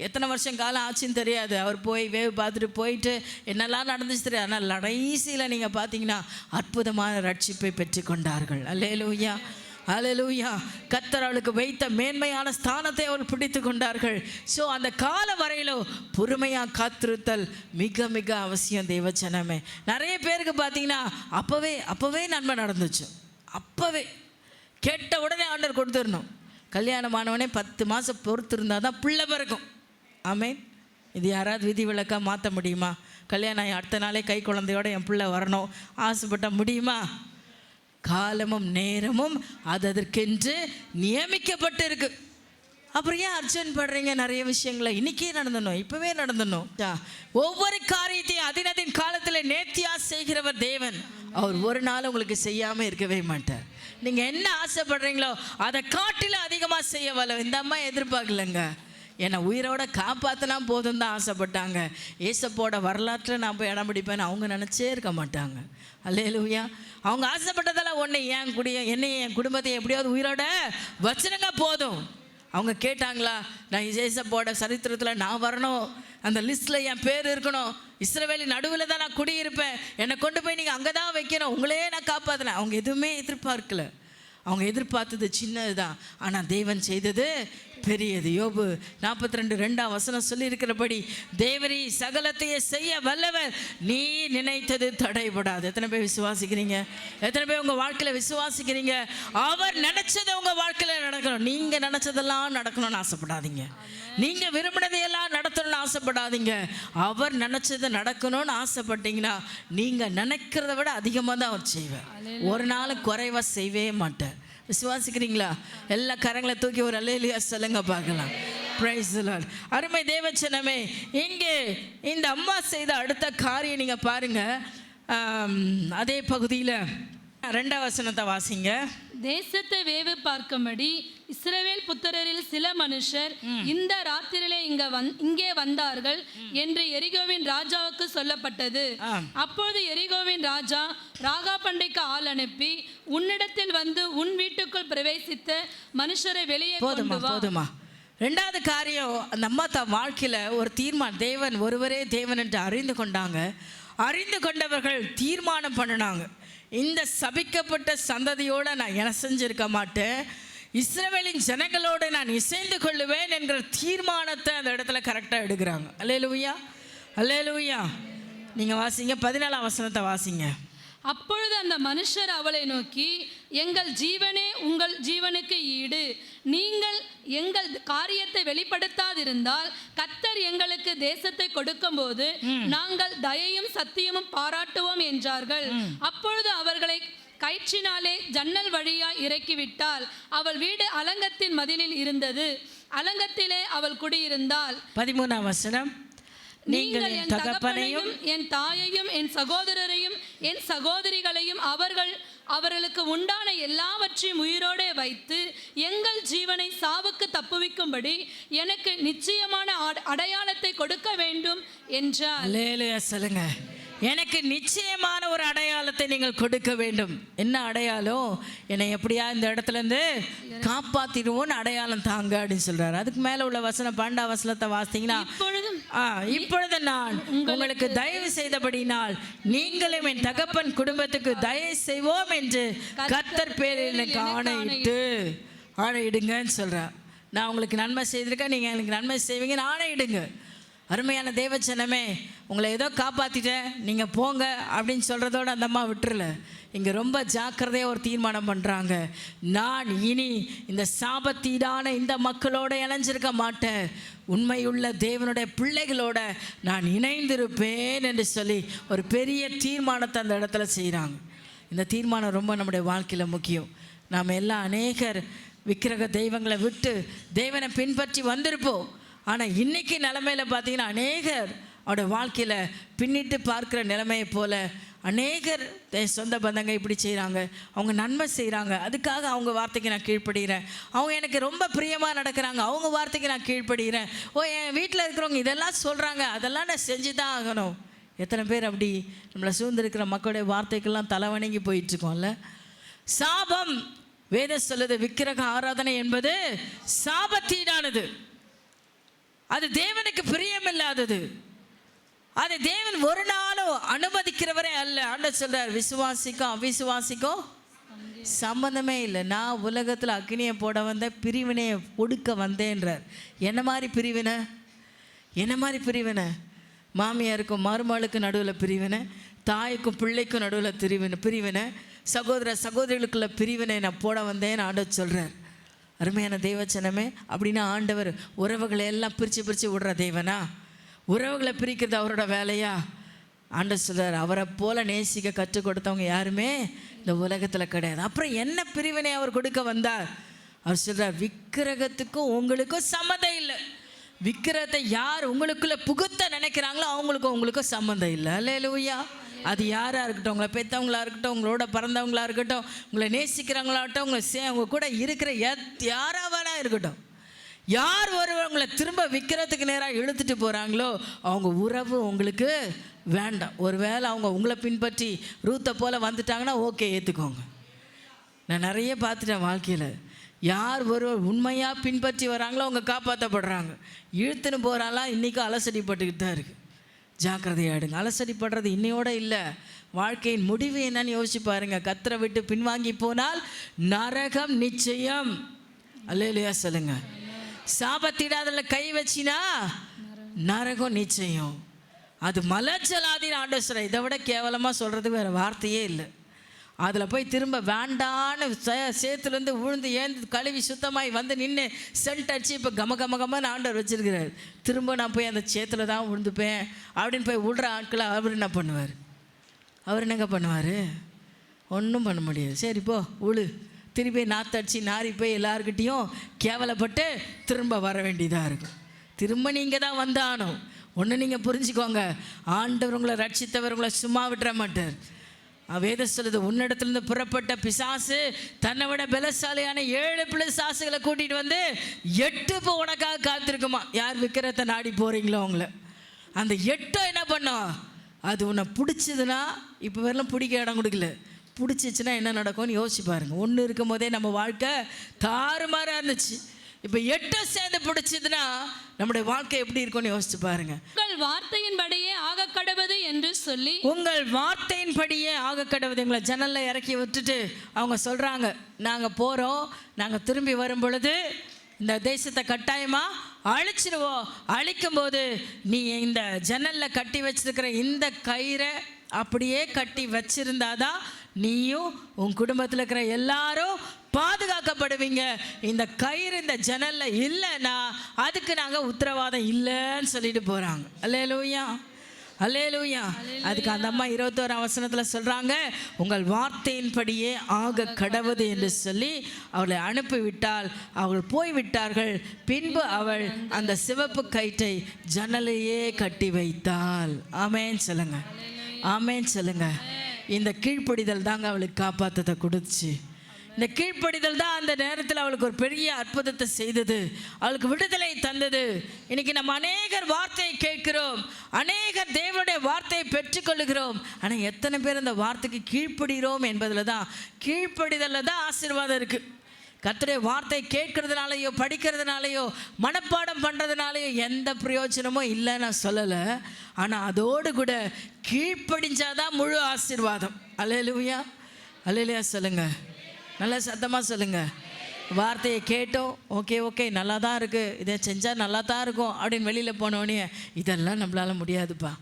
எத்தனை வருஷம் காலம் ஆச்சுன்னு தெரியாது. அவர் போய் வேவு பார்த்துட்டு போயிட்டு என்னெல்லாம் நடந்துச்சு தெரியாது. ஆனால் கடைசியில் நீங்கள் பார்த்தீங்கன்னா அற்புதமான ரட்சிப்பை பெற்றுக்கொண்டார்கள். அல்லேலூயா, அல்லேலூயா. கர்த்தர் அவளுக்கு வைத்த மேன்மையான ஸ்தானத்தை அவள் பிடித்து கொண்டார்கள். ஸோ அந்த கால வரையிலோ பொறுமையாக காத்திருத்தல் மிக மிக அவசியம். தேவச்சனமே, நிறைய பேருக்கு பார்த்தீங்கன்னா அப்போவே நன்மை நடந்துச்சு. அப்போவே கேட்ட உடனே ஆண்டவர் கொடுத்துடணும். கல்யாணமானவனே 10 மாதம் பொறுத்து இருந்தால் தான் பிள்ளை பிறக்கும். ஆமென். இது யாராவது விதி விலக்காக மாற்ற முடியுமா? கல்யாணம் அடுத்த நாளே கை குழந்தையோட என் பிள்ளை வரணும் ஆசைப்பட்டால் முடியுமா? காலமும் நேரமும் அதற்கென்று நியமிக்கப்பட்டு இருக்கு. அப்புறம் ஏன் அர்ஜென்ட் படுறீங்க? நிறைய விஷயங்களை இன்னைக்கே நடந்தணும், இப்போவே நடந்தணும். ஒவ்வொரு காரியத்தையும் அதினதின் காலத்தில் நேர்த்தியாக செய்கிறவர் தேவன். அவர் ஒரு நாள் உங்களுக்கு செய்யாமல் இருக்கவே மாட்டார். நீங்கள் என்ன ஆசைப்படுறீங்களோ அதை காட்டிலும் அதிகமாக செய்ய வல்ல. இந்த அம்மா எதிர்பார்க்கலங்க, என்னை உயிரோட காப்பாற்றினா போதும் தான் ஆசைப்பட்டாங்க. ஏசப்போட வரலாற்றில் நான் போய் இடம் பிடிப்பேன்னு அவங்க நினச்சே இருக்க மாட்டாங்க. அல்லேலூயா. அவங்க ஆசைப்பட்டதெல்லாம் ஒன்று, என் குடும்பத்தை எப்படியாவது உயிரோட வச்சிருங்க போதும். அவங்க கேட்டாங்களா, நான் ஏசப்போட சரித்திரத்தில் நான் வரணும், அந்த லிஸ்ட்டில் என் பேர் இருக்கணும், இஸ்ரவேலி நடுவில் தான் நான் குடியிருப்பேன், என்னை கொண்டு போய் நீங்கள் அங்கே தான் வைக்கணும், உங்களையே நான் காப்பாற்றினேன். அவங்க எதுவுமே எதிர்பார்க்கல. அவங்க எதிர்பார்த்தது சின்னது தான், ஆனால் தேவன் செய்தது பெரியது. யோபு 42:2 சொல்லியிருக்கிறபடி தேவரீ சகலத்தையே செய்ய வல்லவர், நீ நினைத்தது தடைபடாது. எத்தனை பேர் விசுவாசிக்கிறீங்க? எத்தனை பேர் உங்கள் வாழ்க்கையில் விசுவாசிக்கிறீங்க? அவர் நினைச்சதை உங்கள் வாழ்க்கையில் நடக்கணும். நீங்கள் நினைச்சதெல்லாம் நடக்கணும்னு ஆசைப்படாதீங்க. நீங்கள் விரும்பினதையெல்லாம் நடத்தணும்னு ஆசைப்படாதீங்க. அவர் நினைச்சது நடக்கணும்னு ஆசைப்பட்டீங்கன்னா நீங்கள் நினைக்கிறத விட அதிகமாக தான் அவர் செய்வார். ஒரு நாள் குறைவாக செய்யவே மாட்டார். விசுவாசிக்கிறீங்களா? எல்லா கரங்களை தூக்கி ஒரு அல்லேலூயா சொல்லுங்க பார்க்கலாம். Praise the Lord. அருமை தேவச்சனமே, இங்கே இந்த அம்மா செய்த அடுத்த காரியம் நீங்கள் பாருங்க. அதே பகுதியில் 2 வாசிங்க. தேசத்தை வேவு பார்க்கும்படி இஸ்ரவேல் புத்திரரில் சில மனுஷர் இந்த ராத்திரியிலே இங்கே வந்தார்கள் என்று எரிகோவின் ராஜாவுக்கு சொல்லப்பட்டது. அப்பொழுது எரிகோவின் ராஜா ராகா பண்டைக்கு ஆள் அனுப்பி, உன்னிடத்தில் வந்து உன் வீட்டுக்குள் பிரவேசித்த மனுஷரை வெளியே கொண்டு வா. போதுமா? 2வது காரியம், அந்த அம்மா தான் வாழ்க்கையில் ஒரு தீர்மானம். தேவன் ஒருவரே தேவன் என்று அறிந்து கொண்டாங்க. அறிந்து கொண்டவர்கள் தீர்மானம் பண்ணினாங்க, இந்த சபிக்கப்பட்ட சந்ததியோடு நான் என்ன செஞ்சிருக்க மாட்டேன், இஸ்ரவேலின் ஜனங்களோடு நான் இசைந்து கொள்ளுவேன் என்கிற தீர்மானத்தை அந்த இடத்துல கரெக்டாக எடுக்கிறாங்க. அல்லேலூயா, அல்லேலூயா. நீங்கள் வாசிங்க 14 வாசிங்க. அப்பொழுது அந்த மனுஷர் அவளை நோக்கி, எங்கள் ஜீவனே உங்கள் ஜீவனுக்கு ஈடு, நீங்கள் எங்கள் காரியத்தை வெளிப்படுத்தாதிருந்தால் கர்த்தர் எங்களுக்கு தேசத்தை கொடுக்கும்போது நாங்கள் தயையும் சத்தியமும் பாராட்டுவோம் என்றார்கள். அப்பொழுது அவர்களை கயிற்றினாலே ஜன்னல் வழியாய் இறக்கிவிட்டால் அவள் வீடு அலங்கத்தின் மதிலில் இருந்தது. அலங்கத்திலே அவள் குடியிருந்தாள். 13 நீங்கள் என் தகப்பனையும் என் தாயையும் என் சகோதரரையும் என் சகோதரிகளையும் அவர்களுக்கு உண்டான எல்லாவற்றையும் உயிரோடே வைத்து எங்கள் ஜீவனை சாவுக்கு தப்புவிக்கும்படி எனக்கு நிச்சயமான அடையாளத்தை கொடுக்க வேண்டும் என்றார். அல்லேலூயா சொல்லுங்க. எனக்கு நிச்சயமான ஒரு அடையாளத்தை நீங்கள் கொடுக்க வேண்டும். என்ன அடையாளம்? என்னை எப்படியா இந்த இடத்துலேருந்து காப்பாற்றிடுவோன்னு அடையாளம் தாங்க அப்படின்னு சொல்கிறார். அதுக்கு மேலே உள்ள 12 வாசித்தீங்கன்னா, இப்பொழுது நான் உங்களுக்கு தயவு செய்தபடினால் நீங்களும் என் தகப்பன் குடும்பத்துக்கு தயவு செய்வோம் என்று கர்த்தர் பேரில் எனக்கு ஆணையிடுங்கன்னு சொல்கிறார். நான் உங்களுக்கு நன்மை செய்திருக்கேன், நீங்கள் எனக்கு நன்மை செய்வீங்கன்னு ஆணையிடுங்க. அருமையான தேவச்சனமே, உங்களை ஏதோ காப்பாற்றிட்டேன் நீங்கள் போங்க அப்படின்னு சொல்கிறதோட அந்த அம்மா விட்டுறல. இங்கே ரொம்ப ஜாக்கிரதையாக ஒரு தீர்மானம் பண்ணுறாங்க. நான் இனி இந்த சாபத்தீடான இந்த மக்களோடு இணைஞ்சிருக்க மாட்டேன், உண்மையுள்ள தேவனுடைய பிள்ளைகளோட நான் இணைந்திருப்பேன் என்று சொல்லி ஒரு பெரிய தீர்மானத்தை அந்த இடத்துல செய்கிறாங்க. இந்த தீர்மானம் ரொம்ப நம்முடைய வாழ்க்கையில் முக்கியம். நாம் எல்லாம் அநேகர் விக்கிரக தெய்வங்களை விட்டு தேவனை பின்பற்றி வந்திருப்போம். ஆனால் இன்றைக்கி நிலைமையில் பார்த்தீங்கன்னா அநேகர் அவருடைய வாழ்க்கையில் பின்னிட்டு பார்க்குற நிலைமையை போல் அநேகர் சொந்த பந்தங்க இப்படி செய்கிறாங்க, அவங்க நன்மை செய்கிறாங்க, அதுக்காக அவங்க வார்த்தைக்கு நான் கீழ்ப்படுகிறேன், அவங்க எனக்கு ரொம்ப பிரியமாக நடக்கிறாங்க, அவங்க வார்த்தைக்கு நான் கீழ்ப்படுகிறேன், என் வீட்டில் இருக்கிறவங்க இதெல்லாம் சொல்கிறாங்க, அதெல்லாம் நான் செஞ்சு தான் ஆகணும். எத்தனை பேர் அப்படி நம்மளை சூழ்ந்திருக்கிற மக்களுடைய வார்த்தைக்கெல்லாம் தலைவணங்கி போயிட்டுருக்கோம்ல. சாபம், வேதம் சொல்லுது, விக்கிரக ஆராதனை என்பது சாபத்தீடானது, அது தேவனுக்கு பிரியமில்லாதது, அதை தேவன் ஒரு நாளும் அனுமதிக்கிறவரே அல்ல. ஆண்டவர் சொல்றார், விசுவாசிக்கும் அவிசுவாசிக்கும் சம்பந்தமே இல்லை. நான் உலகத்தில் அக்னியை போட வந்தேன், பிரிவினையை ஒடுக்க வந்தேன்றார். என்ன மாதிரி பிரிவினை? என்ன மாதிரி பிரிவினை? மாமியாருக்கும் மருமகளுக்கு நடுவில் பிரிவினை, தாய்க்கும் பிள்ளைக்கும் நடுவில் பிரிவினை, சகோதர சகோதரிகளுக்குள்ள பிரிவினை நான் போட வந்தேன்னு ஆண்டவர் சொல்கிறார். அருமையான தேவச்சனமே, அப்படின்னா ஆண்டவர் உறவுகளை எல்லாம் பிரித்து விடுற தேவனா? உறவுகளை பிரிக்கிறது அவரோட வேலையா? ஆண்டவர் சொல்கிறார், அவரை போல நேசிக்க கற்றுக் கொடுத்தவங்க யாருமே இந்த உலகத்தில் கிடையாது. அப்புறம் என்ன பிரிவினை அவர் கொடுக்க வந்தார்? அவர் சொல்கிறார், விக்கிரகத்துக்கும் உங்களுக்கும் சம்மந்தம் இல்லை. விக்கிரகத்தை யார் உங்களுக்குள்ளே புகுத்த நினைக்கிறாங்களோ அவங்களுக்கும் உங்களுக்கும் சம்மந்தம் இல்லை. அல்லேலூயா. அது யாராக இருக்கட்டும், உங்களை பெற்றவங்களா இருக்கட்டும், உங்களோட பிறந்தவங்களா இருக்கட்டும், உங்களை நேசிக்கிறவங்களாகட்டும், உங்க கூட இருக்கிற யாராவனா இருக்கட்டும், யார் ஒருவர் உங்களை திரும்ப விற்கிறதுக்கு நேராக இழுத்துட்டு போகிறாங்களோ அவங்க உறவு உங்களுக்கு வேண்டாம். ஒருவேளை அவங்க உங்களை பின்பற்றி ரூத்தை போல் வந்துட்டாங்கன்னா ஓகே, ஏற்றுக்கோங்க. நான் நிறைய பார்த்துட்டேன் வாழ்க்கையில். யார் ஒருவர் உண்மையாக பின்பற்றி வராங்களோ அவங்க காப்பாற்றப்படுறாங்க. இழுத்துன்னு போகிறாலாம் இன்றைக்கும் அலசடிப்பட்டுக்கிட்டு தான் இருக்குது. ஜாக்கிரதையாடுங்க. அலசடிப்படுறது இன்னையோட இல்லை, வாழ்க்கையின் முடிவு என்னன்னு யோசிச்சு பாருங்க. கர்த்தரை விட்டு பின்வாங்கி போனால் நரகம் நிச்சயம். அல்லேலூயா சொல்லுங்க. சாபத்திடாதல கை வச்சினா நரகம் நிச்சயம். அது மலச்சலாதின்னு ஆண்டவர் சொல்ற. இதை விட கேவலமாக சொல்கிறதுக்கு வேறு வார்த்தையே இல்லை. அதில் போய் திரும்ப வேண்டான்னு சேத்துலேருந்து விழுந்து ஏந்து கழுவி சுத்தமாகி வந்து நின்று சென்ட் அடிச்சு இப்போ கமன்னு ஆண்டவர் வச்சிருக்கிறார். திரும்ப நான் போய் அந்த சேத்துல தான் விழுந்துப்பேன் அப்படின்னு போய் விடுற ஆட்களை அவர் என்ன பண்ணுவார்? அவர் என்னங்க பண்ணுவார்? ஒன்றும் பண்ண முடியாது. சரி போ விழு, திருப்பி நாத்தடிச்சு நாரி போய் எல்லாருக்கிட்டேயும் கேவலப்பட்டு திரும்ப வர வேண்டியதாக இருக்கும். திரும்ப நீங்கள் தான் வந்தானோ. ஒன்று நீங்கள் புரிஞ்சுக்கோங்க, ஆண்டவர் உங்களை ரட்சித்தவர் உங்களை சும்மா விட்டுற மாட்டார். வேத சொல்லுது, உன்னிடத்துலேருந்து புறப்பட்ட பிசாசு தன்னை விட பலசாலியான 7 பிசாசுகளை கூட்டிகிட்டு வந்து 8 இப்போ உனக்காக காத்திருக்குமா. யார் விக்கிரத்தை நாடி போகிறீங்களோ அவங்கள அந்த 8 என்ன பண்ணோம்? அது உன்னை பிடிச்சதுன்னா, இப்போ வரலாம் பிடிக்க இடம் கொடுக்கல, பிடிச்சிச்சுன்னா என்ன நடக்கும்னு யோசிச்சு பாருங்க. ஒன்று இருக்கும் போதே நம்ம வாழ்க்கை தாறுமாறாக இருந்துச்சு. இப்போ 8 சேர்ந்து பிடிச்சதுன்னா நம்முடைய வாழ்க்கை எப்படி இருக்கும்னு யோசிச்சு பாருங்க. உங்கள் வார்த்தையின்படியே ஆக கடவுது என்று சொல்லி, உங்கள் வார்த்தையின்படியே ஆக கடவுது. எங்களை ஜன்னலில் இறக்கி விட்டுட்டு அவங்க சொல்கிறாங்க, நாங்கள் போகிறோம், நாங்கள் திரும்பி வரும் பொழுது இந்த தேசத்தை கட்டாயமாக அழிச்சிருவோம். அழிக்கும் போது நீ இந்த ஜன்னலில் கட்டி வச்சிருக்கிற இந்த கயிறை அப்படியே கட்டி வச்சிருந்தாதான் நீயும் உன் குடும்பத்தில் இருக்கிற எல்லாரும் பாதுகாக்கப்படுவீங்க. இந்த கயிறு இந்த ஜன்னல்ல இல்லைன்னா அதுக்கு நாங்கள் உத்தரவாதம் இல்லைன்னு சொல்லிட்டு போகிறாங்க. அல்லேலூயா, அல்லேலூயா. அதுக்கு அந்த அம்மா 21ஆம் வசனத்தில் சொல்கிறாங்க, உங்கள் வார்த்தையின்படியே ஆக கடவுது என்று சொல்லி அவளை அனுப்பிவிட்டால் அவள் போய்விட்டார்கள். பின்பு அவள் அந்த சிவப்பு கயிற்றை ஜன்னலையே கட்டி வைத்தாள். ஆமேன் சொல்லுங்க, ஆமேன் சொல்லுங்க. இந்த கீழ்ப்படிதல் தாங்க அவளுக்கு காப்பாற்றத்தை கொடுத்துச்சு. இந்த கீழ்ப்படிதல் தான் அந்த நேரத்தில் அவளுக்கு ஒரு பெரிய அற்புதத்தை செய்தது, அவளுக்கு விடுதலை தந்தது. இன்னைக்கு நம்ம அநேகர் வார்த்தையை கேட்கிறோம், அநேகர் தேவனுடைய வார்த்தையை பெற்றுக்கொள்ளுகிறோம். ஆனால் எத்தனை பேர் அந்த வார்த்தைக்கு கீழ்ப்படுகிறோம் என்பதில் தான், கீழ்ப்படிதலில் தான் ஆசீர்வாதம் இருக்குது. கர்த்தருடைய வார்த்தை கேட்கறதுனாலையோ படிக்கிறதுனாலையோ மனப்பாடம் பண்ணுறதுனாலையோ எந்த பிரயோஜனமும் இல்லை நான் சொல்லலை. ஆனால் அதோடு கூட கீழ்ப்படிஞ்சாதான் முழு ஆசீர்வாதம். அல்லேலூயா, அல்லேலூயா சொல்லுங்க, நல்ல சத்தமாக சொல்லுங்க. வார்த்தையை கேட்டோம், ஓகே ஓகே நல்லா தான் இருக்குது, இதை செஞ்சால் நல்லா தான் இருக்கும் அப்படின்னு வெளியில் போனோடனே இதெல்லாம் நம்மளால் முடியாதுப்பா,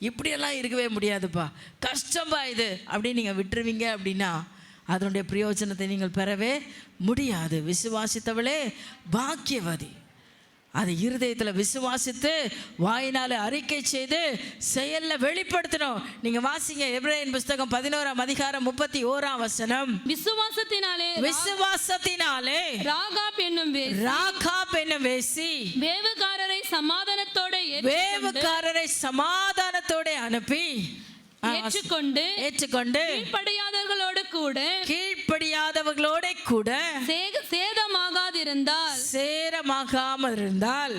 இப்படியெல்லாம் இருக்கவே முடியாதுப்பா, கஷ்டம்பா இது அப்படின்னு நீங்கள் விட்டுருவீங்க அப்படின்னா அதனுடைய பிரயோஜனத்தை நீங்கள் பெறவே முடியாது. விசுவாசித்தவளே பாக்கியவதி. அதை இருதயத்தில் விசுவாசித்து வாயினால் அறிக்கை செய்து செயலில் வெளிப்படுத்தணும். நீங்கள் வாசிங்க எபிரேயர் புஸ்தகம் 11ஆம் அதிகாரம் 31ஆம் வசனம். விசுவாசத்தினாலே ராகாப் என்னும் வேசி வேவுகாரரை சமாதானத்தோட அனுப்பி ஏற்றுக்கொண்டு கீழ்ப்படியாதவர்களோட கூட சேரமாகாமல் இருந்தால்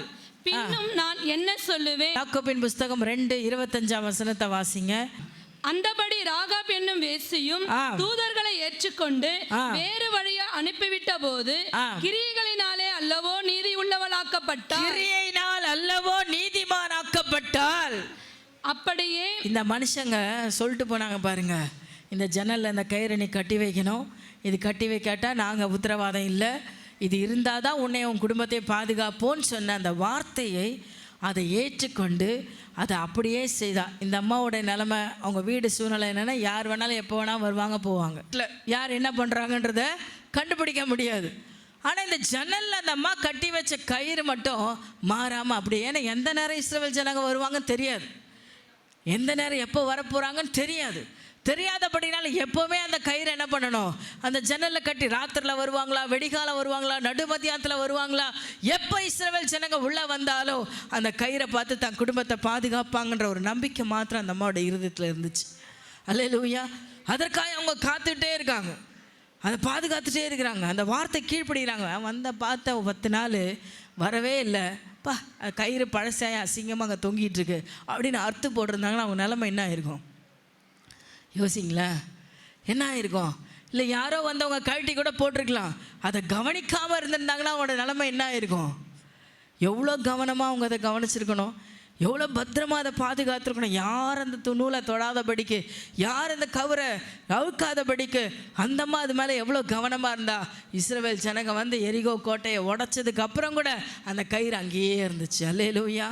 பின்னும் நான் என்ன சொல்லுவேன்? யாக்கோபின் புஸ்தகம் 2:25ஆம் வசனத்தை வாசிங்க. அந்தபடி ராகாப் என்னும் வேசியும் தூதர்களை ஏற்றுக்கொண்டு வேறு வழியா அனுப்பிவிட்ட போது கிரியைகளினாலே அல்லவோ நீதி உள்ளவளாக்கப்பட்டாள். கிரியையினால் அல்லவோ நீதிமானாக்கப்பட்டாள். அப்படியே இந்த மனுஷங்க சொல்லிட்டு போனாங்க பாருங்க, இந்த ஜன்னலில் இந்த கயிறை நீ கட்டி வைக்கணும், இது கட்டி வைக்காட்டா நாங்கள் உத்தரவாதம் இல்லை, இது இருந்தால் தான் உன்னை உன் குடும்பத்தை பாதுகாப்போன்னு சொன்ன அந்த வார்த்தையை அதை ஏற்றுக்கொண்டு அதை அப்படியே செய்தா. இந்த அம்மாவோட நிலைமை, அவங்க வீடு சூழ்நிலை என்னென்னா யார் வேணாலும் எப்போ வேணாலும் வருவாங்க போவாங்க, இல்லை யார் என்ன பண்ணுறாங்கன்றத கண்டுபிடிக்க முடியாது. ஆனால் இந்த ஜன்னலில் அந்த அம்மா கட்டி வச்ச கயிறு மட்டும் மாறாமல் அப்படியே, ஏன்னா எந்த நேரம் இஸ்ரவேல் ஜனங்க வருவாங்கன்னு தெரியாது, எந்த நேரம் எப்போ வரப்போகிறாங்கன்னு தெரியாதபடினால எப்போவுமே அந்த கயிறு என்ன பண்ணணும், அந்த ஜன்னலில் கட்டி ராத்திரியில் வருவாங்களா, வெடிகாலம் வருவாங்களா, நடுமத்தியானத்தில் வருவாங்களா, எப்போ இஸ்ரவேல் ஜனங்க உள்ளே வந்தாலோ அந்த கயிறை பார்த்து தன் குடும்பத்தை பாதுகாப்பாங்கன்ற ஒரு நம்பிக்கை மாத்திரம் அந்த அம்மாவோட இருதயத்தில் இருந்துச்சு. அல்லேலூயா. அதற்காக அவங்க காத்துக்கிட்டே இருக்காங்க, அதை பாதுகாத்துட்டே இருக்கிறாங்க, அந்த வார்த்தை கீழ்ப்படுகிறாங்க. வந்த பார்த்த 10 நாள் வரவே இல்லை, பா கயிறு பழசாய அசிங்கமாக அங்கே தொங்கிட்டு இருக்கு அப்படின்னு அறுத்து போட்டிருந்தாங்கன்னா அவங்க நிலைமை என்ன ஆயிருக்கும் யோசிங்களா? என்ன ஆயிருக்கும்? இல்லை யாரோ வந்தவங்க கழட்டி கூட போட்டிருக்கலாம், அதை கவனிக்காமல் இருந்திருந்தாங்கன்னா அவங்களோட நிலைமை என்ன ஆயிருக்கும்? எவ்வளோ கவனமாக அவங்க அதை கவனிச்சிருக்கணும், எவ்வளோ பத்திரமா அதை பாதுகாத்துருக்கணும். யார் அந்த நூலை தொடாதபடிக்கு, யார் அந்த கவரை அவுக்காதபடிக்கு அந்தம்மா அது மேலே எவ்வளோ கவனமாக இருந்தா இஸ்ரவேல் ஜனங்க வந்து எரிகோ கோட்டையை உடைச்சதுக்கு அப்புறம் கூட அந்த கயிறு அங்கேயே இருந்துச்சு. அல்லேலூயா,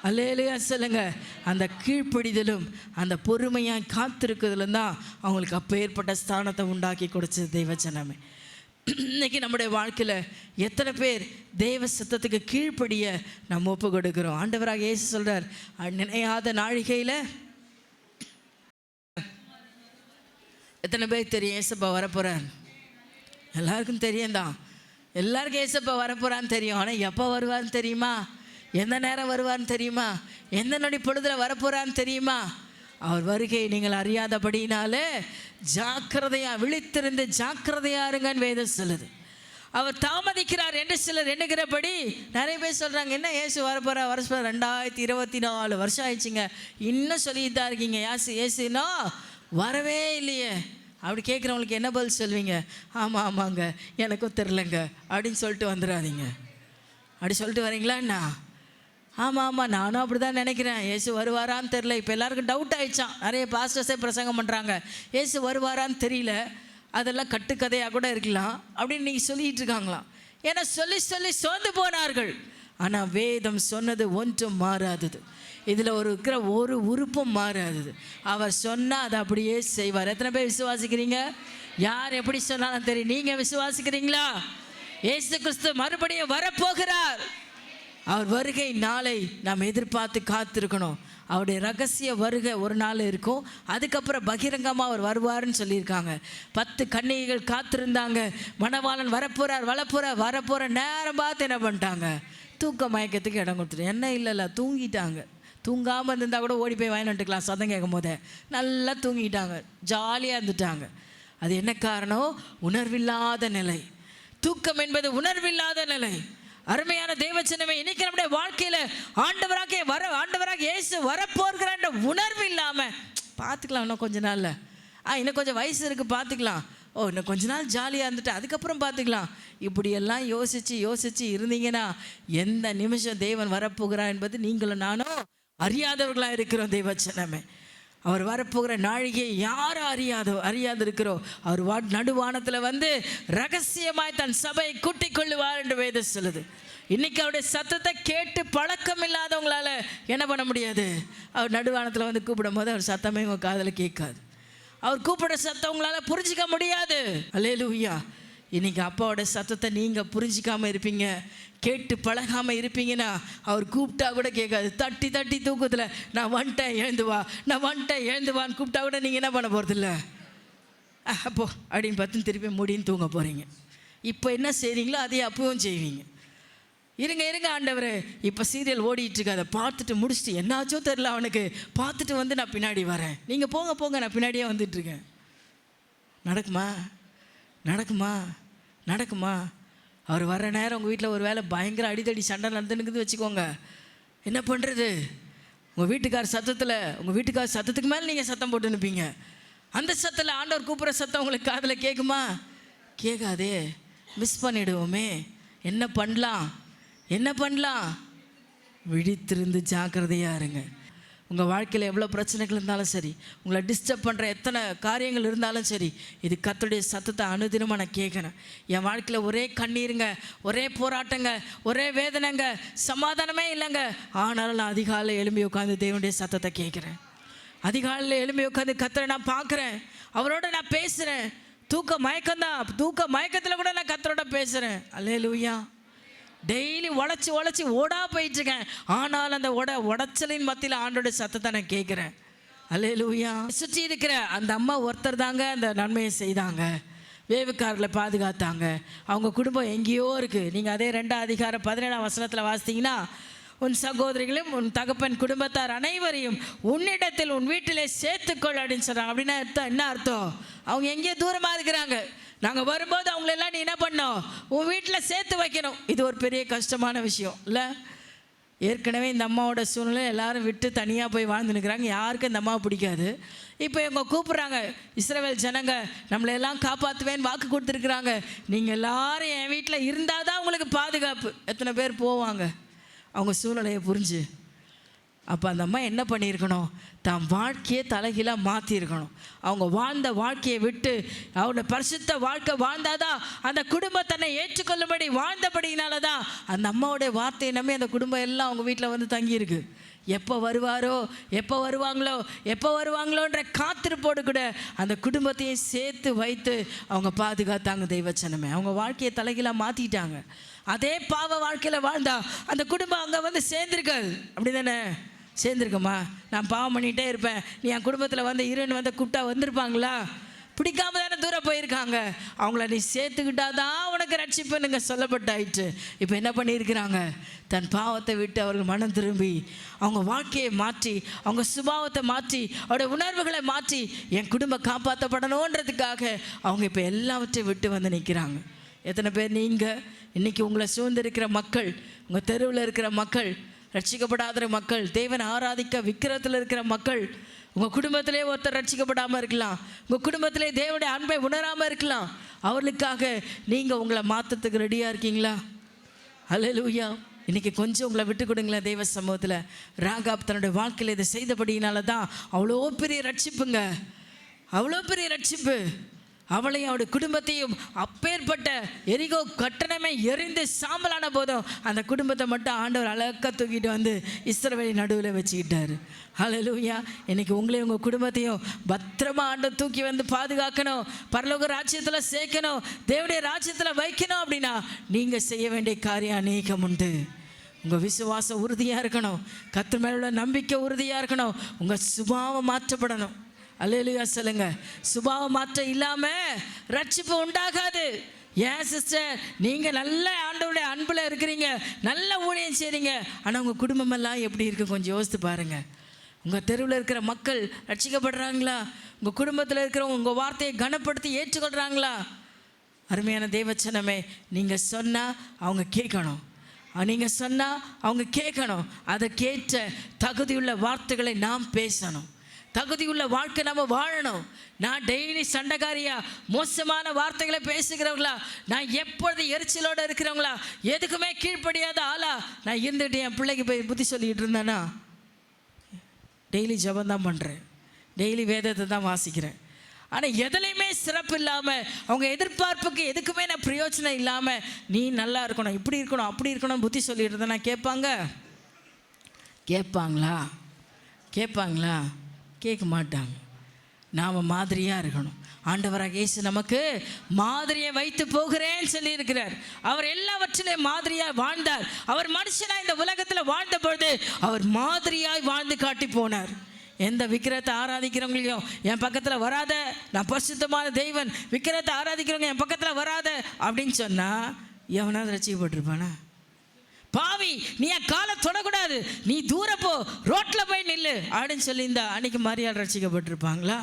அல்லேலூயா சொல்லுங்க. அந்த கீழ்ப்படிதலும் அந்த பொறுமையாக காத்திருக்கிறதுலும் தான் அவங்களுக்கு அப்போ ஏற்பட்ட ஸ்தானத்தை உண்டாக்கி கொடுத்தது தெய்வ ஜனமே. இன்றைக்கி நம்முடைய வாழ்க்கையில் எத்தனை பேர் தேவ சத்தத்துக்கு கீழ்ப்படிய நம்ம ஒப்பு கொடுக்குறோம்? ஆண்டவராக இயேசு சொல்கிறார், நினையாத நாழிகையில் எத்தனை பேர் தெரியும் ஏசப்பா வரப்போகிறார்? எல்லாருக்கும் தெரியும் தான், எல்லாருக்கும் ஏசப்பா வரப்போகிறான்னு தெரியும். ஆனால் எப்போ வருவார்னு தெரியுமா? எந்த நேரம் வருவார்னு தெரியுமா? எந்த நொடி பொழுதில் வரப்போகிறான்னு தெரியுமா? அவர் வருகை நீங்கள் அறியாதபடினாலே ஜாக்கிரதையாக விழித்திருந்து ஜாக்கிரதையாக இருங்கன்னு வேதம் சொல்லுது. அவர் தாமதிக்கிறார் என்று சிலர் எண்ணுகிறபடி நிறைய பேர் சொல்கிறாங்க, என்ன இயேசு வரப்போகிற வருஷம் 2024 வருஷம் ஆயிடுச்சுங்க, இன்னும் சொல்லிட்டு தான் இருக்கீங்க இயேசுனா வரவே இல்லையே. அப்படி கேட்குறவங்களுக்கு என்ன பதில் சொல்வீங்க? ஆமாங்க எனக்கும் தெரிலங்க அப்படின்னு சொல்லிட்டு வந்துடாதீங்க. அப்படி சொல்லிட்டு வரீங்களா என்ன? ஆமாம் நானும் அப்படி தான் நினைக்கிறேன், இயேசு வருவாரான்னு தெரில. இப்போ எல்லாருக்கும் டவுட் ஆகிடுச்சான், நிறைய பாஸ்டர்ஸே பிரசங்கம் பண்ணுறாங்க, இயேசு வருவாரான்னு தெரியல, அதெல்லாம் கட்டுக்கதையாக கூட இருக்கலாம் அப்படின்னு நீங்கள் சொல்லிகிட்டு இருக்காங்களாம். ஏன்னா சொல்லி சோர்ந்து போனார்கள். ஆனால் வேதம் சொன்னது ஒன்றும் மாறாதது, இதில் இருக்கிற ஒரு உறுப்பும் மாறாதது. அவர் சொன்னால் அதை அப்படியே செய்வார். எத்தனை பேர் விசுவாசிக்கிறீங்க? யார் எப்படி சொன்னாலும் தெரியும், நீங்கள் விசுவாசிக்கிறீங்களா? இயேசு கிறிஸ்து மறுபடியும் வரப்போகிறார். அவர் வருகை நாளை நாம் எதிர்பார்த்து காத்திருக்கணும். அவருடைய ரகசிய வருகை ஒரு நாள் இருக்கும், அதுக்கப்புறம் பகிரங்கமாக அவர் வருவார்னு சொல்லியிருக்காங்க. 10 கன்னிகைகள் காத்திருந்தாங்க, மணவாளன் வரப்போகிற நேரம் பார்த்து என்ன பண்ணிட்டாங்க? தூக்க மயக்கத்துக்கு இடம் கொடுத்துட்டு, என்ன இல்லை தூங்கிட்டாங்க. தூங்காமல் இருந்தால் கூட ஓடி போய் வாங்கிட்டுக்கலாம், சதம் கேட்கும் போதே நல்லா தூங்கிட்டாங்க, ஜாலியாக இருந்துட்டாங்க. அது என்ன காரணம்? உணர்வில்லாத நிலை. தூக்கம் என்பது உணர்வில்லாத நிலை. அருமையான தேவச்சனமே, இன்னைக்கு நம்முடைய வாழ்க்கையில் ஆண்டவராக இயேசு வரப்போகிற உணர்வு இல்லாமல் பார்த்துக்கலாம், இன்னும் கொஞ்ச நாளில் இன்னும் கொஞ்சம் வயசு இருக்குது பார்த்துக்கலாம், இன்னும் கொஞ்ச நாள் ஜாலியாக இருந்துட்டு அதுக்கப்புறம் பார்த்துக்கலாம், இப்படியெல்லாம் யோசித்து இருந்தீங்கன்னா எந்த நிமிஷம் தேவன் வரப்போகிறார் என்பது நீங்களும் நானும் அறியாதவர்களாக இருக்கிறோம் தேவச்சனமே. அவர் வரப்போகிற நாழிகை யாரும் அறியாது இருக்கிறோம். அவர் நடுவானத்தில் வந்து ரகசியமாய் தன் சபையை கூட்டிக் கொள்ளுவார் என்று வேதம் சொல்லுது. இன்னைக்கு அவருடைய சத்தத்தை கேட்டு பழக்கம் இல்லாதவங்களால என்ன பண்ண முடியாது? அவர் நடுவானத்தில் வந்து கூப்பிடும் போது அவர் சத்தமே உங்கள் காதில் கேட்காது. அவர் கூப்பிட சத்தம் உங்களால் புரிஞ்சிக்க முடியாது. அல்லேலூயா. இன்னைக்கு அப்பாவோட சத்தத்தை நீங்கள் புரிஞ்சிக்காமல் இருப்பீங்க, கேட்டு பழகாமல் இருப்பீங்கன்னா அவர் கூப்பிட்டா கூட கேட்காது. தட்டி தட்டி தூக்கத்தில் நான் வந்துட்டேன் எழுந்து வா, நான் வந்துட்டேன் எழுந்து வான்னு கூப்பிட்டா கூட நீங்கள் என்ன பண்ண போகிறதில்ல, அப்போ அப்படின்னு பார்த்து திருப்பி முடின்னு தூங்க போகிறீங்க. இப்போ என்ன செய்கிறீங்களோ அதே அப்பவும் செய்வீங்க. இருங்க ஆண்டவரே, இப்போ சீரியல் ஓடிட்டுருக்கு, அதை பார்த்துட்டு முடிச்சுட்டு என்னாச்சோ தெரில அவனுக்கு, பார்த்துட்டு வந்து நான் பின்னாடி வரேன். நீங்கள் போங்க நான் பின்னாடியே வந்துட்டுருக்கேன். நடக்குமா? அவர் வர்ற நேரம் உங்கள் வீட்டில் ஒரு வேளை பயங்கர அடிதடி சண்டை நடந்துனுக்குது வச்சுக்கோங்க. என்ன பண்ணுறது? உங்கள் வீட்டுக்கார சத்தத்துக்கு மேலே நீங்கள் சத்தம் போட்டு நிற்பீங்க. அந்த சத்தத்தில் ஆண்டவர் கூப்பிட்ற சத்தம் உங்களுக்கு காதில் கேட்குமா? கேட்காதே. மிஸ் பண்ணிவிடுவோமே. என்ன பண்ணலாம்? விழித்திருந்து ஜாக்கிரதையாக இருங்க. உங்கள் வாழ்க்கையில் எவ்வளோ பிரச்சனைகள் இருந்தாலும் சரி, உங்களை டிஸ்டர்ப் பண்ணுற எத்தனை காரியங்கள் இருந்தாலும் சரி, இது கர்த்தருடைய சத்தத்தை அனுதினமாக நான் கேட்குறேன். என் வாழ்க்கையில் ஒரே கண்ணீருங்க, ஒரே போராட்டங்க, ஒரே வேதனைங்க, சமாதானமே இல்லைங்க. ஆனாலும் நான் அதிகாலையில் எழும்பி உட்காந்து தேவனுடைய சத்தத்தை கேட்குறேன். அதிகாலையில் எழும்பி உட்காந்து கர்த்தரை நான் பார்க்குறேன், அவரோட நான் பேசுகிறேன். தூக்க மயக்கத்தில் கூட நான் கர்த்தரோட பேசுகிறேன். அல்லேலூயா. டெய்லி உழைச்சி ஓடா போயிட்டுருக்கேன். ஆனால் அந்த உடைச்சலின் மத்தியில் ஆண்டோட சத்தத்தை நான் கேட்குறேன். அல்லேலூயா. சுற்றி இருக்கிற அந்த அம்மா ஒருத்தர் தாங்க அந்த நன்மையை செய்தாங்க. வேவுக்காரர்களை பாதுகாத்தாங்க. அவங்க குடும்பம் எங்கேயோ இருக்குது. நீங்கள் அதே 2:17 வாசித்தீங்கன்னா, உன் சகோதரிகளையும் உன் தகப்பன் குடும்பத்தார் அனைவரையும் உன்னிடத்தில் உன் வீட்டிலே சேர்த்துக்கொள் அப்படின்னு சொல்கிறாங்க. அப்படின்னா என்ன அர்த்தம்? அவங்க எங்கேயோ தூரமாக இருக்கிறாங்க. நாங்கள் வரும்போது அவங்களெல்லாம் நீ என்ன பண்ணோம்? உன் வீட்டில் சேர்த்து வைக்கணும். இது ஒரு பெரிய கஷ்டமான விஷயம் இல்லை? ஏற்கனவே இந்த அம்மாவோட சூழ்நிலை எல்லாரும் விட்டு தனியாக போய் வாழ்ந்துனுக்கிறாங்க. யாருக்கும் இந்த அம்மாவை பிடிக்காது. இப்போ இவங்க கூப்பிட்றாங்க, இஸ்ரவேல் ஜனங்க நம்மளையெல்லாம் காப்பாற்றுவேன்னு வாக்கு கொடுத்துருக்குறாங்க, நீங்கள் எல்லாரும் என் வீட்டில் இருந்தால் தான் உங்களுக்கு பாதுகாப்பு. எத்தனை பேர் போவாங்க அவங்க சூழ்நிலையை புரிஞ்சு? அப்போ அந்த அம்மா என்ன பண்ணியிருக்கணும்? தான் வாழ்க்கையை தலைகீழாக மாற்றிருக்கணும். அவங்க வாழ்ந்த வாழ்க்கையை விட்டு அவனோட பரிசுத்த வாழ்க்கை வாழ்ந்தாதான் அந்த குடும்பம் தன்னை ஏற்றுக்கொள்ளும்படி வாழ்ந்தபடினால தான் அந்த அம்மாவோடைய வார்த்தையை நம்பி அந்த குடும்பம் எல்லாம் அவங்க வீட்டில் வந்து தங்கியிருக்கு. எப்போ வருவாங்களோன்ற காத்திருப்போடு கூட அந்த குடும்பத்தையும் சேர்த்து வைத்து அவங்க பாதுகாத்தாங்க. தெய்வச்சனமே அவங்க வாழ்க்கையை தலைகீழாக மாற்றிட்டாங்க. அதே பாவ வாழ்க்கையில் வாழ்ந்தா அந்த குடும்பம் அங்கே வந்து சேர்ந்துருக்காது. அப்படி தானே? சேர்ந்துருக்கம்மா, நான் பாவம் பண்ணிகிட்டே இருப்பேன், நீ என் குடும்பத்தில் வந்து இருன்னு வந்து கூப்பிட்டா வந்திருப்பாங்களா? பிடிக்காம தானே தூரம் போயிருக்காங்க. அவங்கள நீ சேர்த்துக்கிட்டாதான் உனக்கு ரட்சிப்புன்னு சொல்லப்பட்டாயிற்று. இப்போ என்ன பண்ணியிருக்கிறாங்க? தன் பாவத்தை விட்டு அவர்கள் மனம் திரும்பி அவங்க வாழ்க்கையை மாற்றி, அவங்க சுபாவத்தை மாற்றி, அவருடைய உணர்வுகளை மாற்றி என் குடும்பம் காப்பாற்றப்படணுன்றதுக்காக அவங்க இப்போ எல்லாவற்றையும் விட்டு வந்து நிற்கிறாங்க. எத்தனை பேர் நீங்கள் இன்றைக்கி உங்களை சூழ்ந்திருக்கிற மக்கள், உங்கள் தெருவில் இருக்கிற மக்கள், ரட்சிக்கப்படாத மக்கள், தேவனை ஆராதிக்க விக்கிரத்தில் இருக்கிற மக்கள், உங்கள் குடும்பத்திலே ஒருத்தர் ரட்சிக்கப்படாமல் இருக்கலாம், உங்கள் குடும்பத்திலே தேவனுடைய அன்பை உணராமல் இருக்கலாம். அவர்களுக்காக நீங்கள் உங்களை மாற்றத்துக்கு ரெடியாக இருக்கீங்களா? அல்லேலூயா. இன்றைக்கி கொஞ்சம் உங்களை விட்டு கொடுங்களேன் தேவ சமூகத்தில். ராகாப் தன்னுடைய வாழ்க்கையில் இதை செய்தபடியினால தான் அவ்வளோ பெரிய ரட்சிப்புங்க, அவ்வளோ பெரிய ரட்சிப்பு. அவளையும் அவருடைய குடும்பத்தையும் அப்பேற்பட்ட எரிகோ கட்டணமே எரிந்து சாம்பலான போதும் அந்த குடும்பத்தை மட்டும் ஆண்டவர் அழகாக தூக்கிட்டு வந்து இஸ்ரவேலின் நடுவில் வச்சுக்கிட்டாரு. ஹல்லேலூயா. இன்னைக்கு உங்களையும் உங்கள் குடும்பத்தையும் பத்திரமா ஆண்டவர் தூக்கி வந்து பாதுகாக்கணும், பரலோக ராஜ்யத்தில் சேர்க்கணும், தேவனுடைய ராஜ்யத்தில் வைக்கணும். அப்படின்னா நீங்கள் செய்ய வேண்டிய காரியம் அநேகம் உண்டு. உங்கள் விசுவாசம் உறுதியாக இருக்கணும், கர்த்தர் மேல உள்ள நம்பிக்கை உறுதியாக இருக்கணும், உங்கள் சுபாவம் மாற்றப்படணும். அல்லேலூயா சொல்லுங்க. சுபாவ மாற்றம் இல்லாமல் ரட்சிப்பு உண்டாகாது. ஏன் சிஸ்டர், நீங்கள் நல்ல ஆண்டவருடைய அன்பில் இருக்கிறீங்க, நல்ல ஊழியம் செய்கிறீங்க, ஆனால் உங்கள் குடும்பமெல்லாம் எப்படி இருக்குது கொஞ்சம் யோசித்து பாருங்கள். உங்கள் தெருவில் இருக்கிற மக்கள் ரட்சிக்கப்படுறாங்களா? உங்கள் குடும்பத்தில் இருக்கிறவங்க உங்கள் வார்த்தையை கனப்படுத்தி ஏற்றுக்கொள்கிறாங்களா? அருமையான தேவச்சனமே, நீங்கள் சொன்னால் அவங்க கேட்கணும், நீங்கள் சொன்னால் அவங்க கேட்கணும். அதை கேட்ட தகுதியுள்ள வார்த்தைகளை நாம் பேசணும், தகுதியுள்ள வாழ்க்கை நம்ம வாழணும். நான் டெய்லி சண்டைக்காரியா, மோசமான வார்த்தைகளை பேசுகிறவங்களா, நான் எப்பொழுது எரிச்சலோடு இருக்கிறவங்களா, எதுக்குமே கீழ்ப்படியாத ஆளா நான் இருந்துட்டு என் பிள்ளைக்கு போய் புத்தி சொல்லிக்கிட்டு இருந்தேன்னா? டெய்லி ஜபம் தான் பண்ணுறேன், டெய்லி வேதத்தை தான் வாசிக்கிறேன். ஆனால் எதுலையுமே சிறப்பு இல்லாமல், அவங்க எதிர்பார்ப்புக்கு எதுக்குமே நான் பிரயோஜனம் இல்லாமல், நீ நல்லா இருக்கணும், இப்படி இருக்கணும், அப்படி இருக்கணும் புத்தி சொல்லிட்டு இருந்தேன். நான் கேட்பாங்களா? கேட்க மாட்டாங்க. நாம் மாதிரியாக இருக்கணும். ஆண்டவராக இயேசு நமக்கு மாதிரியை வைத்து போகிறேன்னு சொல்லியிருக்கிறார். அவர் எல்லாவற்றிலையும் மாதிரியாக வாழ்ந்தார். அவர் மனுஷனாக இந்த உலகத்தில் வாழ்ந்த பொழுது அவர் மாதிரியாய் வாழ்ந்து காட்டி போனார். எந்த விக்கிரத்தை ஆராதிக்கிறவங்களையும் என் பக்கத்தில் வராத, நான் பரிசுத்தமான தெய்வன், விக்கிரத்தை ஆராதிக்கிறவங்க என் பக்கத்தில் வராத அப்படின்னு சொன்னால் எவனாவது ரசிக்கப்பட்டிருப்பானா? பாவி, நீ என் காலை தொடக்கூடாது, நீ தூரப்போ, ரோட்டில் போய் நில்லு அப்படின்னு சொல்லியிருந்தா அன்னைக்கு மரியாதை ரசிக்கப்பட்டிருப்பாங்களா?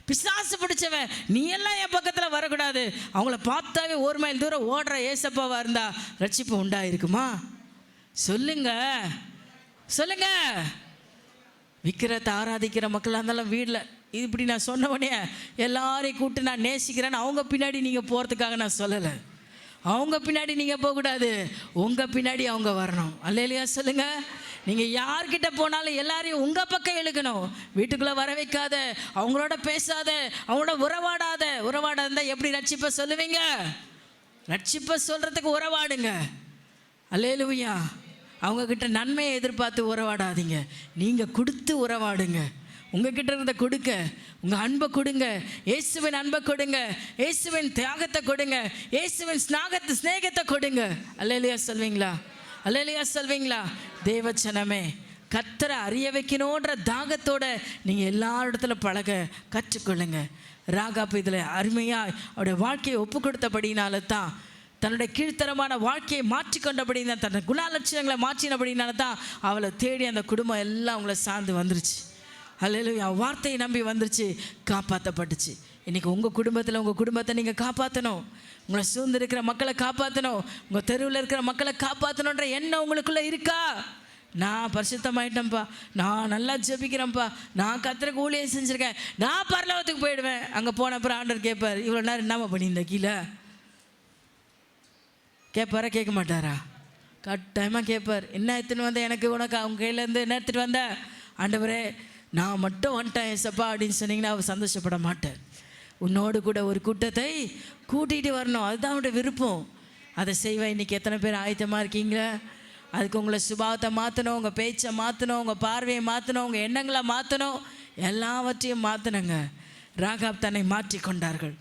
பிசாசு பிடிச்சவன், நீ எல்லாம் என் பக்கத்தில் வரக்கூடாது, அவங்கள பார்த்தாவே 1 மைல் தூரம் ஓடுற ஏசப்பாவாக இருந்தா ரட்சிப்பு உண்டாயிருக்குமா? சொல்லுங்க. விக்கிரத்தை ஆராதிக்கிற மக்களாக இருந்தாலும் வீட்டில் இப்படி நான் சொன்ன உடனே எல்லாரையும் கூப்பிட்டு நான் நேசிக்கிறேன்னு அவங்க பின்னாடி நீங்கள் போகிறதுக்காக நான் சொல்லலை. அவங்க பின்னாடி நீங்கள் போகக்கூடாது, உங்கள் பின்னாடி அவங்க வரணும். அல்லேலூயா சொல்லுங்கள். நீங்கள் யார்கிட்ட போனாலும் எல்லாரையும் உங்கள் பக்கம் இழுக்கணும். வீட்டுக்குள்ளே வர வைக்காத, அவங்களோட பேசாத, அவங்களோட உறவாடாத இருந்தால் எப்படி ரட்சிப்பை சொல்லுவீங்க? ரட்சிப்பை சொல்கிறதுக்கு உறவாடுங்க. அல்லேலூயா. அவங்கக்கிட்ட நன்மையை எதிர்பார்த்து உறவாடாதீங்க, நீங்கள் கொடுத்து உறவாடுங்க. உங்ககிட்ட இருந்த கொடுக்க, உங்கள் அன்பை கொடுங்க, இயேசுவின் அன்பை கொடுங்க, இயேசுவின் தியாகத்தை கொடுங்க, இயேசுவின் ஸ்நேகத்தை கொடுங்க. அல்லேலூயா சொல்வீங்களா? தேவச்சனமே, கர்த்தரை அறிய வைக்கணுன்ற தாகத்தோட நீங்கள் எல்லா இடத்துல பழக கற்றுக்கொள்ளுங்க. ராகாப் இதில் அருமையாக அவருடைய வாழ்க்கையை ஒப்பு கொடுத்தபடினால தான், தன்னுடைய கீழ்த்தரமான வாழ்க்கையை மாற்றிக்கொண்டபடினா, தன்னுடைய குணாலட்சணங்களை மாற்றினபடினால தான் அவளை தேடி அந்த குடும்பம் எல்லாம் அவங்கள சார்ந்து வந்துருச்சு. அல்லேலூயா. வார்த்தையை நம்பி வந்துருச்சு, காப்பாற்றப்பட்டுச்சு. இன்றைக்கி உங்கள் குடும்பத்தை நீங்கள் காப்பாற்றணும். உங்களை சூழ்ந்து இருக்கிற மக்களை காப்பாற்றணும். உங்கள் தெருவில் இருக்கிற மக்களை காப்பாற்றணுன்ற எண்ணம் உங்களுக்குள்ளே இருக்கா? நான் பரிசுத்தமாயிட்டேன்ப்பா, நான் நல்லா ஜெபிக்கிறேன்ப்பா, நான் கர்த்தருக்கு ஊழியம் செஞ்சுருக்கேன், நான் பரலோகத்துக்கு போயிடுவேன். அங்கே போன அப்புறம் ஆண்டவர் கேட்பார், இவ்வளோ நேரம் என்னம்மா பண்ணியிருந்த கீழே? கேட்பாரா? கேட்க மாட்டாரா? கட்டாயமாக கேட்பார். என்ன எடுத்துன்னு வந்த எனக்கு, உனக்கு அவங்க கையிலேருந்து என்ன எடுத்துகிட்டு வந்த? ஆண்டவரே, நான் மட்டும் வந்துட்டேன் ஏசப்பா அப்படின்னு சொன்னீங்கன்னா அவர் சந்தோஷப்பட மாட்டார். உன்னோடு கூட ஒரு கூட்டத்தை கூட்டிகிட்டு வரணும், அதுதான் அவனுடைய விருப்பம். அதை செய்வேன். இன்றைக்கி எத்தனை பேர் ஆயத்தமாக இருக்கீங்க? அதுக்கு உங்களை சுபாவத்தை மாற்றணும், உங்கள் பேச்சை மாற்றணும், உங்கள் பார்வையை மாற்றணும், உங்கள் எண்ணங்களை மாற்றணும், எல்லாவற்றையும் மாற்றணுங்க. ராகாப் தன்னை மாற்றி கொண்டார்கள்.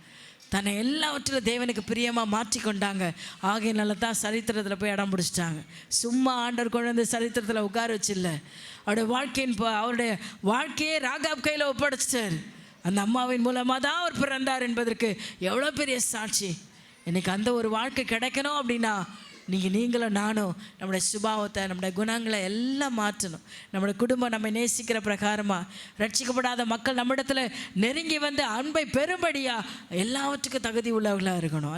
தன்னை எல்லாவற்றிலும் தேவனுக்கு பிரியமாக மாற்றி கொண்டாங்க. ஆகையினால தான் சரித்திரத்தில் போய் இடம் பிடிச்சிட்டாங்க. சும்மா ஆண்டவர் கொண்டு வந்து சரித்திரத்தில் உட்கார வச்சில்ல, அவருடைய வாழ்க்கையே ராகாப் கையில் ஒப்படைச்சிட்டார். அந்த அம்மாவின் மூலமாக தான் அவர் பிறந்தார் என்பதற்கு எவ்வளோ பெரிய சாட்சி. எனக்கு அந்த ஒரு வாழ்க்கை கிடைக்கணும் அப்படின்னா நீங்களும் நானும் நம்முடைய சுபாவத்தை, நம்முடைய குணங்களை எல்லாம் மாற்றணும். நம்முடைய குடும்பம் நம்ம நேசிக்கிற பிரகாரமாக, ரட்சிக்கப்படாத மக்கள் நம்மிடத்தில் நெருங்கி வந்து அன்பை பெறும்படியாக எல்லாவற்றுக்கும் தகுதி உள்ளவர்களாக இருக்கணும்.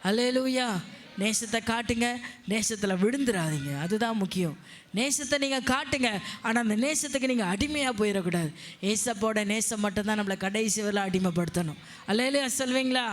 அல்லேலூயா. நேசத்தை காட்டுங்க, நேசத்தில் விழுந்துடாதீங்க, அதுதான் முக்கியம். நேசத்தை நீங்கள் காட்டுங்க, ஆனால் அந்த நேசத்துக்கு நீங்கள் அடிமையாக போயிடக்கூடாது. ஏசப்போட நேசம் மட்டும்தான் நம்மளை கடைசி வரல அடிமைப்படுத்தணும். அல்லேலூயா சொல்வீங்களா?